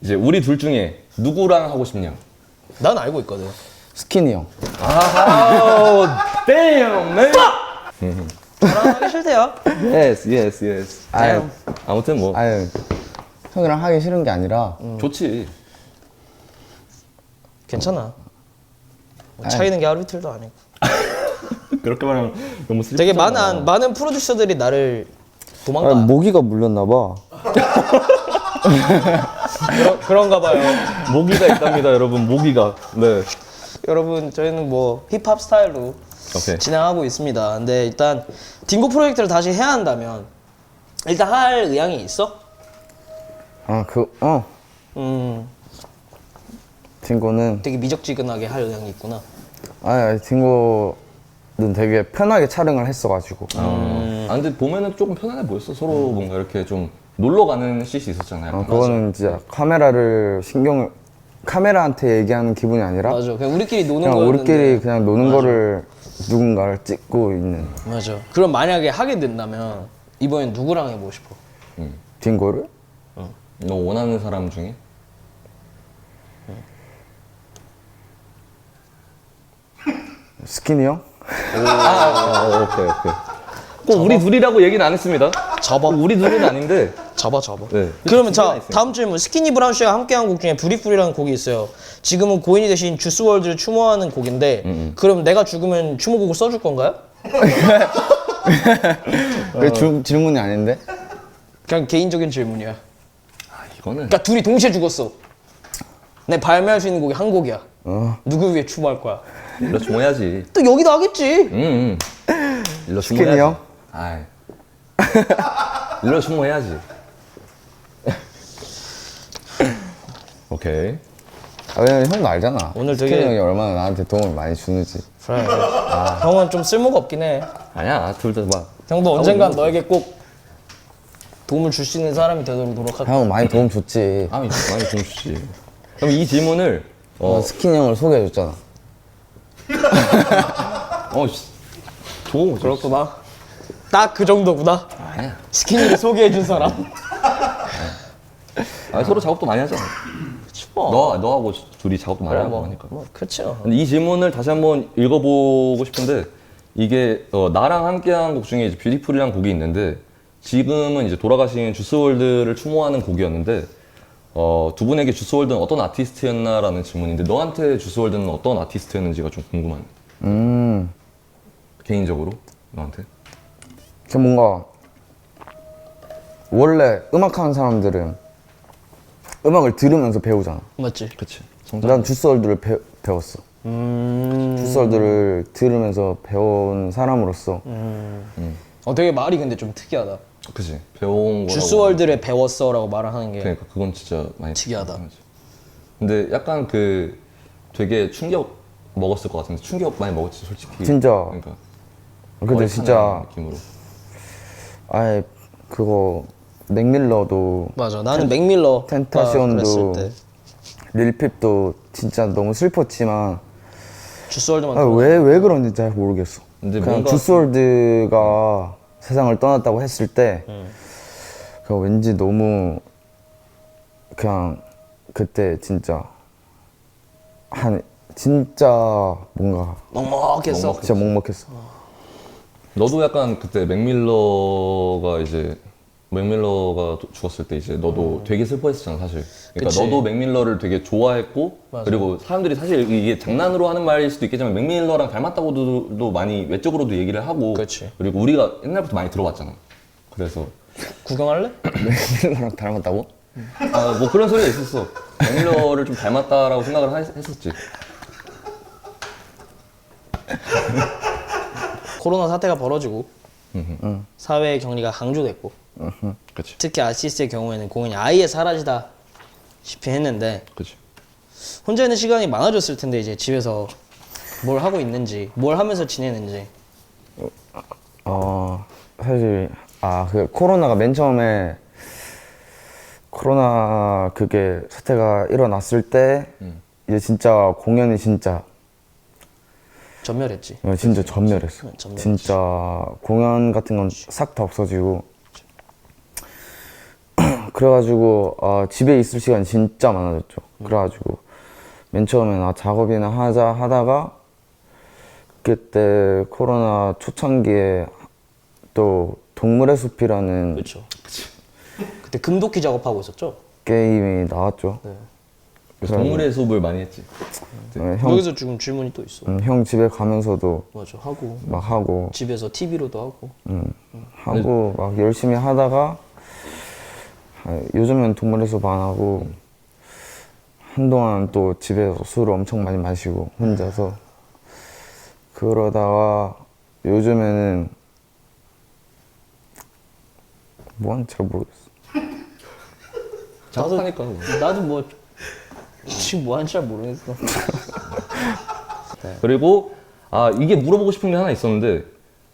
이제 우리 둘 중에 누구랑 하고 싶냐? 난 알고 있거든. 스키니 형. 아하, damn, man. 저랑 하기 싫대요. yes. 아무튼 뭐 아유 형이랑 하기 싫은 게 아니라 좋지. 괜찮아. 뭐 차이는 게 하루 이틀도 아니고. 그렇게 말하면 너무 슬프잖아. 되게 많은 프로듀서들이 나를 도망가. 모기가 물렸나 봐. 그런가 봐요. 모기가 있답니다, 여러분. 모기가. 네. 여러분 저희는 뭐 힙합 스타일로 오케이. 진행하고 있습니다. 근데 일단 딩고 프로젝트를 다시 해야 한다면 일단 할 의향이 있어? 딩고는 되게 미적지근하게 할 의향이 있구나. 딩고는 되게 편하게 촬영을 했어가지고 근데 보면은 조금 편안해 보였어. 서로 뭔가 이렇게 좀 놀러 가는 씬이 있었잖아요. 약간. 그거는 진짜 카메라한테 얘기하는 기분이 아니라 맞아. 그냥 우리끼리 노는 그냥 거였는데. 우리끼리 그냥 노는 거를 누군가를 찍고 있는 맞아. 그럼 만약에 하게 된다면 이번엔 누구랑 해보고 싶어? 딩고를 너 원하는 사람 중에? 스키니 형? 오케이. 꼭 우리 둘이라고 얘기는 안 했습니다. 접어. 우리 둘은 아닌데. 접어. 네. 그러면 자 하나 있어요. 다음 질문. 스키니 브라운 씨가 함께한 곡 중에 브리프리라는 곡이 있어요. 지금은 고인이 되신 주스월드를 추모하는 곡인데 그럼 내가 죽으면 추모곡을 써줄 건가요? 왜 질문이 아닌데? 그냥 개인적인 질문이야. 이거는 그러니까 둘이 동시에 죽었어. 내 발매할 수 있는 곡이 한 곡이야. 누구 위해 추모할 거야? 일러 주모해야지. 또 여기도 하겠지. 일러 스키니 주모해야지. 형? 아이. 일러 주모해야지. 오케이. 왜냐면 형도 알잖아. 오늘 스키니 되게- 형이 얼마나 나한테 도움을 많이 주는지. 그래. 형은 좀 쓸모가 없긴 해. 아니야, 둘 다 막. 형도 언젠간 너에게 꼭 도움을 줄 수 있는 사람이 되도록 노력할게. 형 많이 도움 줬지. 많이 좀 주지. 그럼 이 질문을 스키니 형을 소개해줬잖아. 그렇구나. 딱 그 정도구나. 아니야. 스키니를 소개해준 사람. 서로 작업도 많이 하잖아. 뭐. 너하고 둘이 작업도 많이 하고 뭐, 하니까. 그렇죠. 근데 이 질문을 다시 한번 읽어보고 싶은데 이게 나랑 함께한 곡 중에 이제 뷰티풀이라는 곡이 있는데 지금은 이제 돌아가신 주스월드를 추모하는 곡이었는데 두 분에게 주스월드는 어떤 아티스트였나라는 질문인데 너한테 주스월드는 어떤 아티스트였는지가 좀 궁금하네. 개인적으로 너한테. 그 뭔가 원래 음악하는 사람들은 음악을 들으면서 배우잖아. 맞지? 그치. 난 주스월드를 배웠어. 주스월드를 들으면서 배운 사람으로서 되게 말이 근데 좀 특이하다. 그치. 배운 거라고. 주스월드를 배웠어라고 말을 하는 게 그러니까 그건 진짜 많이 특이하다. 특이하지. 근데 약간 되게 충격 먹었을 것 같은데 충격 많이 먹었지 솔직히. 진짜. 그러니까. 근데 머리 진짜 타는 느낌으로. 아예 그거 맥밀러도 맞아. 나는 맥밀러 텐타시온도 그랬을 때 릴핍도 진짜 너무 슬펐지만 주스월드만 왜 그런지 잘 모르겠어. 근데 그냥 뭔가- 주스월드가 세상을 떠났다고 했을 때 그 왠지 너무 그냥 그때 진짜 뭔가 먹먹했어. 진짜 먹먹했어. 너도 약간 그때 맥밀러가 죽었을 때 이제 너도 되게 슬퍼했었잖아 사실. 그러니까 그치. 너도 맥밀러를 되게 좋아했고 맞아. 그리고 사람들이 사실 이게 장난으로 하는 말일 수도 있겠지만 맥밀러랑 닮았다고도 많이 외적으로도 얘기를 하고. 그치. 그리고 우리가 옛날부터 많이 들어봤잖아. 그래서 구경할래? 맥밀러랑 닮았다고? 뭐 그런 소리가 있었어. 맥밀러를 좀 닮았다라고 생각을 했었지. 코로나 사태가 벌어지고 사회 격리가 강조됐고 그치. 특히 아티스트의 경우에는 공연이 아예 사라지다시피 했는데 그치. 혼자 있는 시간이 많아졌을 텐데 이제 집에서 뭘 하고 있는지 뭘 하면서 지내는지. 사실 그 코로나가 맨 처음에 코로나 그게 사태가 일어났을 때 이제 진짜 공연이 진짜 전멸했지. 진짜 전멸했어. 전멸했지. 진짜 공연 같은 건 싹 다 없어지고 그래가지고 집에 있을 시간이 진짜 많아졌죠. 그래가지고 맨 처음엔 작업이나 하자 하다가 그때 코로나 초창기에 또 동물의 숲이라는 그렇죠. 그때 금도끼 작업하고 있었죠. 게임이 나왔죠. 그래서 동물의 숲을 많이 했지. 여기서 지금 질문이 또 있어. 형 집에 가면서도 맞아. 하고 막 하고 집에서 TV로도 하고. 막 열심히 하다가 요즘은 동물의 숲 안 하고 한동안 또 집에서 술을 엄청 많이 마시고 혼자서 그러다가 요즘에는 뭐 하는지 잘 모르겠어. 작업하니까. 나도 뭐 지금 뭐 하는지 잘 모르겠어. 그리고 이게 물어보고 싶은 게 하나 있었는데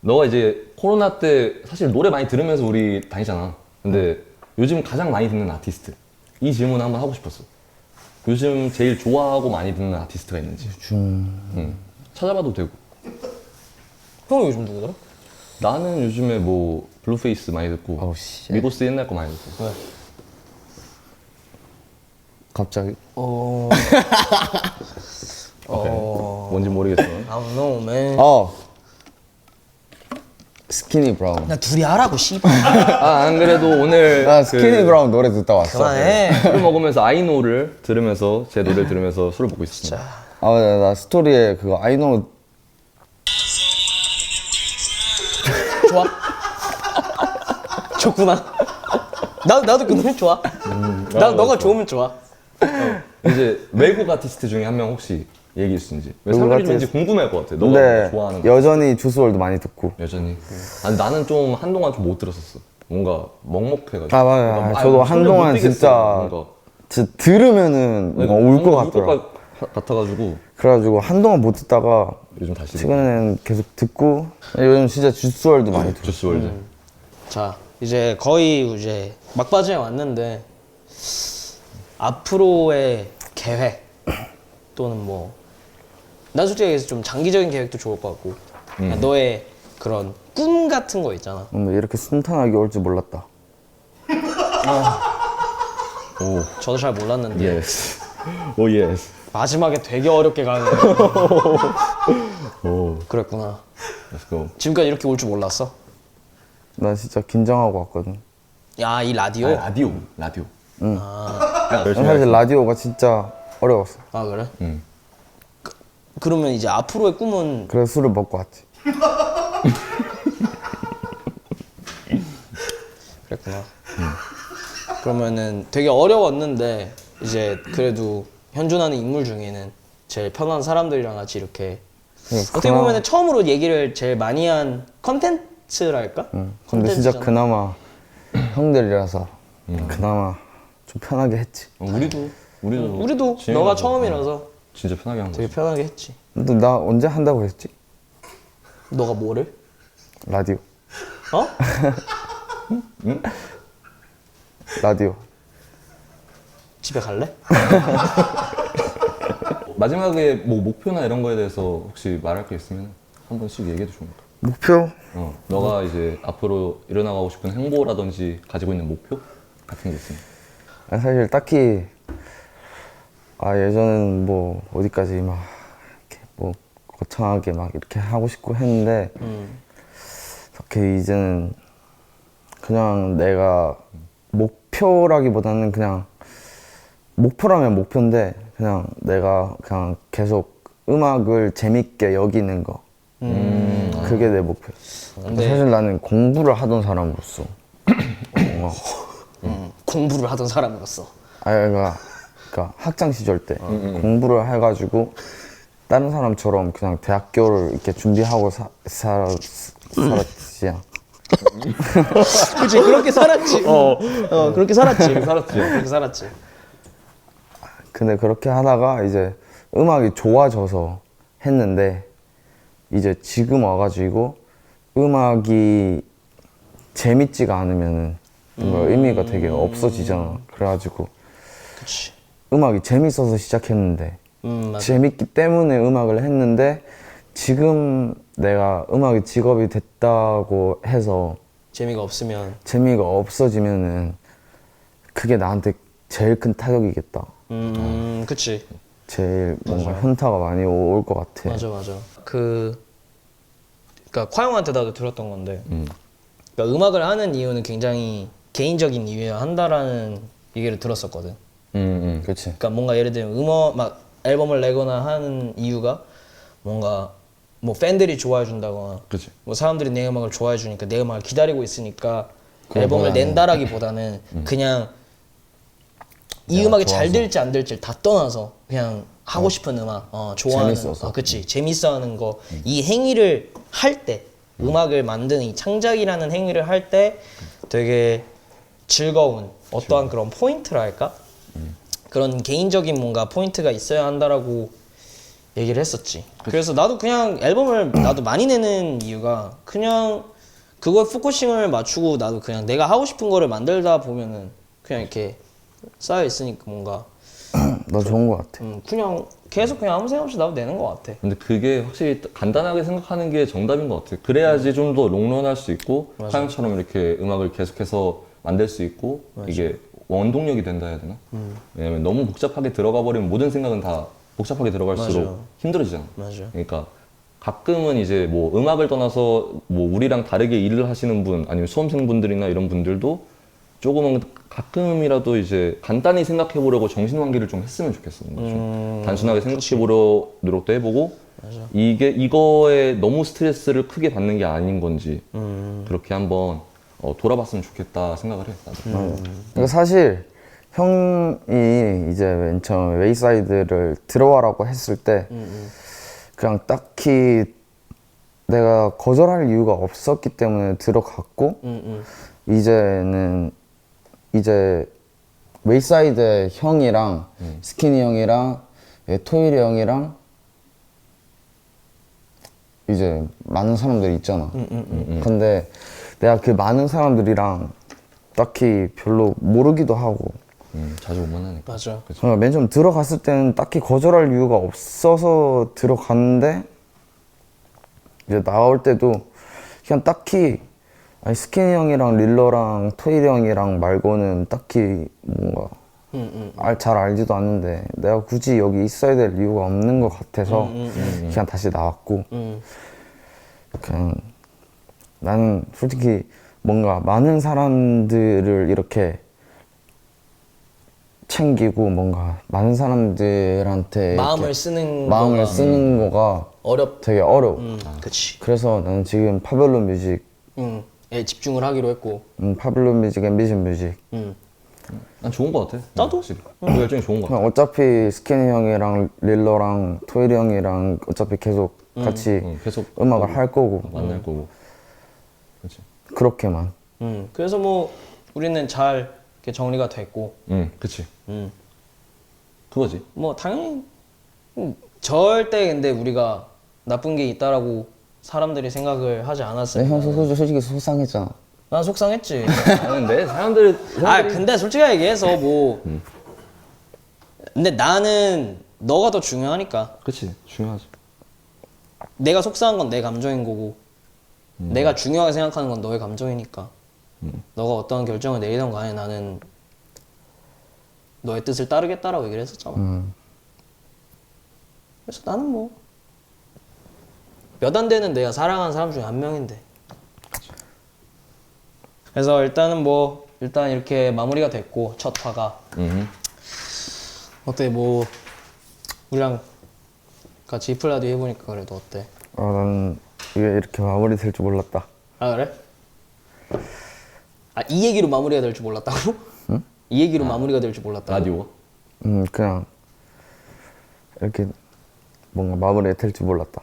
너가 이제 코로나 때 사실 노래 많이 들으면서 우리 다니잖아. 근데 요즘 가장 많이 듣는 아티스트 이 질문을 한번 하고 싶었어. 요즘 제일 좋아하고 많이 듣는 아티스트가 있는지. 응. 찾아봐도 되고. 형 요즘 누구더라? 나는 요즘에 뭐 블루페이스 많이 듣고 어우, 씨. 미고스 옛날 거 많이 듣고. 왜? 갑자기? 뭔지 모르겠지만. I don't know, man. 스키니 브라운. 나 둘이 하라고 씨발. 안 그래도 오늘 나 스키니 브라운 노래 듣다 왔어. 그만해. 술을 먹으면서 아이노를 들으면서 제 노래를 들으면서 술을 먹고 있습니다. 나 스토리에 그거 아이노 좋아? 좋구나. 나도 그 노래 좋아. 너가 좋으면 좋아. 이제 외국 아티스트 중에 한 명 혹시 얘기할 수 있는지. 왜 외국 사람들이 왠지 아티스트? 궁금할 것 같아. 너가 근데 좋아하는 거. 여전히 주스월드 많이 듣고. 여전히. 아니 나는 좀 한동안 좀 못 들었었어. 뭔가 먹먹해가지고. 맞아요. 그러니까 저도 손을 못 한동안 떼겠어, 진짜 뭔가. 진짜 들으면은 울 것 같더라. 같아가지고 그래가지고 한동안 못 듣다가 요즘 다시 최근에는 계속 듣고 요즘 진짜 주스월드 많이 듣고. 주스월드. 자, 이제 거의 이제 막바지에 왔는데 앞으로의 계획 또는 뭐 난 솔직히 얘기해서 좀 장기적인 계획도 좋을 것 같고 그냥 너의 그런 꿈 같은 거 있잖아. 이렇게 순탄하게 올 줄 몰랐다. 오 저도 잘 몰랐는데 예스. 오 예스. 마지막에 되게 어렵게 가네. 오 그랬구나. Let's go. 지금까지 이렇게 올 줄 몰랐어? 난 진짜 긴장하고 왔거든. 야, 이 라디오? 라디오. 응. 난 사실 라디오가 진짜 어려웠어. 아, 그래? 응. 그러면 이제 앞으로의 꿈은 그래서 술을 먹고 왔지. 그랬구나. 그러면은 되게 어려웠는데 이제 그래도 현존하는 인물 중에는 제일 편한 사람들이랑 같이 이렇게 어떻게 보면은 처음으로 얘기를 제일 많이 한 컨텐츠랄까? 근데 진짜 컨텐츠잖아. 그나마 형들이라서 그나마 좀 편하게 했지. 우리도 지혜가 너가 뭐, 처음이라서 진짜 편하게 한 되게 거지. 편하게 했지. 근데 나 언제 한다고 했지? 너가 뭐를? 라디오. 어? 라디오. 집에 갈래? 마지막에 뭐 목표나 이런 거에 대해서 혹시 말할 게 있으면 한 번씩 얘기해도 좋을까? 목표? 너가 이제 앞으로 이뤄나가고 싶은 행보라든지 가지고 있는 목표 같은 게 있으면. 사실 딱히 예전에는 뭐 어디까지 막 이렇게 뭐 거창하게 막 이렇게 하고 싶고 했는데 이렇게 이제는 그냥 내가 목표라기보다는 그냥 목표라면 목표인데 그냥 내가 그냥 계속 음악을 재밌게 여기는 거 그게 내 목표. 근데 사실 나는 공부를 하던 사람으로서 공부를 하던 사람으로서 그러니까 학창 시절 때 공부를 해가지고 다른 사람처럼 그냥 대학교를 이렇게 준비하고 살았지. 그치 그렇게 살았지. 그렇게 살았지. 살았지. 그렇게 살았지. 근데 그렇게 하다가 이제 음악이 좋아져서 했는데 이제 지금 와가지고 음악이 재밌지가 않으면은 뭔가 의미가 되게 없어지잖아. 그래가지고 그치. 음악이 재밌어서 시작했는데 맞아. 재밌기 때문에 음악을 했는데 지금 내가 음악이 직업이 됐다고 해서 재미가 없으면 재미가 없어지면은 그게 나한테 제일 큰 타격이겠다. 그치. 제일 뭔가 현타가 많이 올 것 같아. 맞아. 그러니까 콰영한테 나도 들었던 건데 그러니까 음악을 하는 이유는 굉장히 개인적인 이유여야 한다라는 얘기를 들었었거든. 그렇지. 그러니까 뭔가 예를 들면 막 앨범을 내거나 하는 이유가 뭔가 뭐 팬들이 좋아해 준다거나 그치. 뭐 사람들이 내 음악을 좋아해 주니까 내 음악을 기다리고 있으니까 앨범을 낸다라기보다는 그냥 이 음악이 잘 될지 안 될지 다 떠나서 그냥 하고 싶은 음악, 좋아하는, 재밌어서. 그치, 재밌어하는 거, 이 행위를 할 때, 음악을 만드는 이 창작이라는 행위를 할 때 되게 즐거운 어떠한 그런 포인트랄까? 그런 개인적인 뭔가 포인트가 있어야 한다라고 얘기를 했었지. 그래서 나도 그냥 앨범을 나도 많이 내는 이유가 그냥 그거에 포커싱을 맞추고 나도 그냥 내가 하고 싶은 거를 만들다 보면은 그냥 이렇게 쌓여 있으니까 뭔가 너 좋은 것 같아. 그냥 계속 그냥 아무 생각 없이 나도 내는 것 같아. 근데 그게 확실히 간단하게 생각하는 게 정답인 것 같아. 그래야지 좀 더 롱런할 수 있고 하영처럼 이렇게 음악을 계속해서 만들 수 있고 이게 원동력이 된다 해야 되나? 왜냐면 너무 복잡하게 들어가 버리면 모든 생각은 다 복잡하게 들어갈수록 맞아. 힘들어지잖아. 맞아. 그러니까 가끔은 이제 뭐 음악을 떠나서 뭐 우리랑 다르게 일을 하시는 분 아니면 수험생분들이나 이런 분들도 조금은 가끔이라도 이제 간단히 생각해 보려고 정신 환기를 좀 했으면 좋겠어. 뭔가 좀 단순하게 생각해 보려 노력도 해보고 이게 이거에 너무 스트레스를 크게 받는 게 아닌 건지 그렇게 한번 돌아봤으면 좋겠다 생각을 해. 나도. 그러니까 사실 형이 이제 맨 처음에 웨이사이드를 들어와라고 했을 때 그냥 딱히 내가 거절할 이유가 없었기 때문에 들어갔고 이제는 이제 웨이사이드 형이랑 스키니 형이랑 토일이 형이랑 이제 많은 사람들이 있잖아. 근데 내가 그 많은 사람들이랑 딱히 별로 모르기도 하고 자주 못 만나니까. 맞아. 그러니까 맨 처음 들어갔을 때는 딱히 거절할 이유가 없어서 들어갔는데 이제 나올 때도 그냥 딱히 아니 스키니 형이랑 릴러랑 토일이 형이랑 말고는 딱히 뭔가 잘 알지도 않는데 내가 굳이 여기 있어야 될 이유가 없는 것 같아서 그냥 다시 나왔고 그냥 나는 솔직히 뭔가 많은 사람들을 이렇게 챙기고 뭔가 많은 사람들한테 마음을 이렇게 쓰는 마음을 거가 쓰는 거가 어렵. 되게 어려워. 그치. 그래서 나는 지금 파블로 뮤직, 에 집중을 하기로 했고. 파블로 뮤직, 앰비션 뮤직. 난 좋은 것 같아. 나도. 확실히. 그 결정이 좋은 것 같아. 그냥 어차피 스키니 형이랑 릴러랑 토일이 형이랑 어차피 계속 같이 계속 음악을 할 거고 만날 거고. 그렇지. 그렇게만. 그래서 뭐 우리는 잘 이렇게 정리가 됐고. 그치. 음. 그거지. 뭐 당연히 절대 근데 우리가 나쁜 게 있다라고 사람들이 생각을 하지 않았어요. 형 솔직히 속상했잖아. 난 속상했지. 아는데 사람들이 근데 솔직히 얘기해서 뭐 근데 나는 너가 더 중요하니까. 그치 중요하지. 내가 속상한 건 내 감정인 거고 내가 중요하게 생각하는 건 너의 감정이니까 너가 어떤 결정을 내리던 간에 나는 너의 뜻을 따르겠다라고 얘기를 했었잖아. 그래서 나는 뭐 몇 안 되는 내가 사랑하는 사람 중에 한 명인데. 그래서 일단은 뭐 일단 이렇게 마무리가 됐고 첫 화가 어때 뭐 우리랑 같이 이플라디 해보니까 그래도 어때? 나는 이게 이렇게 마무리 될 줄 몰랐다. 아 그래? 아 이 얘기로 마무리가 될 줄 몰랐다고? 응? 이 얘기로 마무리가 될 줄 몰랐다고? 라디오가? 그냥 이렇게 뭔가 마무리 될 줄 몰랐다.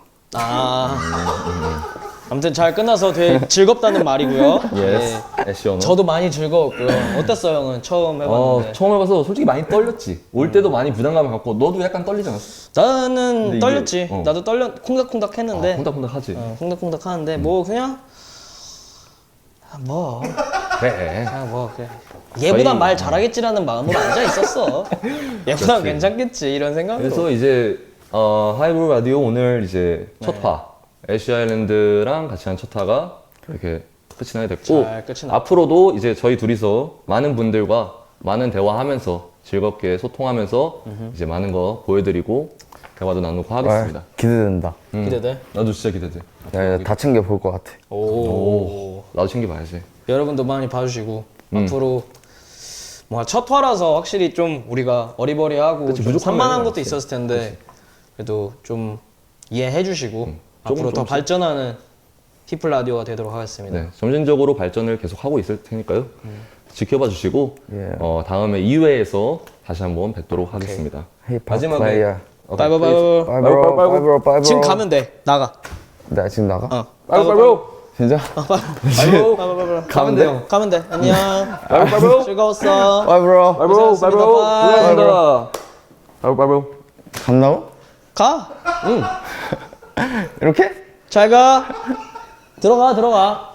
아무튼 잘 끝나서 되게 즐겁다는 말이고요. 예스. 애쉬 언어. 저도 많이 즐거웠고요. 어땠어 형은 처음 해봤는데? 처음 해봐서 솔직히 많이 떨렸지. 올 때도 많이 부담감을 갖고 너도 약간 떨리지 않았어? 나는 근데 떨렸지. 이게, 나도 콩닥콩닥 했는데. 콩닥콩닥 하지. 콩닥콩닥 하는데 뭐 그냥 뭐 그래. 그냥 뭐 그래. 얘보다 말 잘하겠지라는 마음으로 앉아 있었어. 얘보다 괜찮겠지 이런 생각으로. 그래서 이제 하이브 라디오 오늘 이제 첫 화 애쉬 아일랜드랑 같이 한 첫 화가 이렇게 끝이 나게 됐고 잘 끝이 났고. 앞으로도 이제 저희 둘이서 많은 분들과 많은 대화하면서 즐겁게 소통하면서 이제 많은 거 보여드리고 대화도 나누고 하겠습니다. 기대된다. 기대돼? 나도 진짜 기대돼. 다 챙겨 볼 것 같아. 오. 나도 챙겨봐야지. 여러분도 많이 봐주시고 앞으로 뭔가 첫 화라서 확실히 좀 우리가 어리버리하고 그치, 좀 부족한 산만한 면이 것도 있어. 있었을 텐데 그래도 좀 이해해주시고 앞으로 조금씩. 더 발전하는 히플 라디오가 되도록 하겠습니다. 네, 점진적으로 발전을 계속 하고 있을 테니까요. 지켜봐 주시고 예. 다음에 2회에서 다시 한번 뵙도록 하겠습니다. 힙합 마지막에- 플레이어. 빠이빠이빠이. 빠이브로. 지금 가면 돼. 나가. 나 지금 나가? 어. 빠이빠이빠이. 진짜? 빠이빠이빠이. 가면 돼요. 가면 돼. 안녕. 빠이빠이빠이. 즐거웠어. 빠이브로. 고생하셨습니다. 빠이. 고생하셨습니다. 빠이빠이빠이. 간다고? 가. 이렇게? 잘 가. 들어가.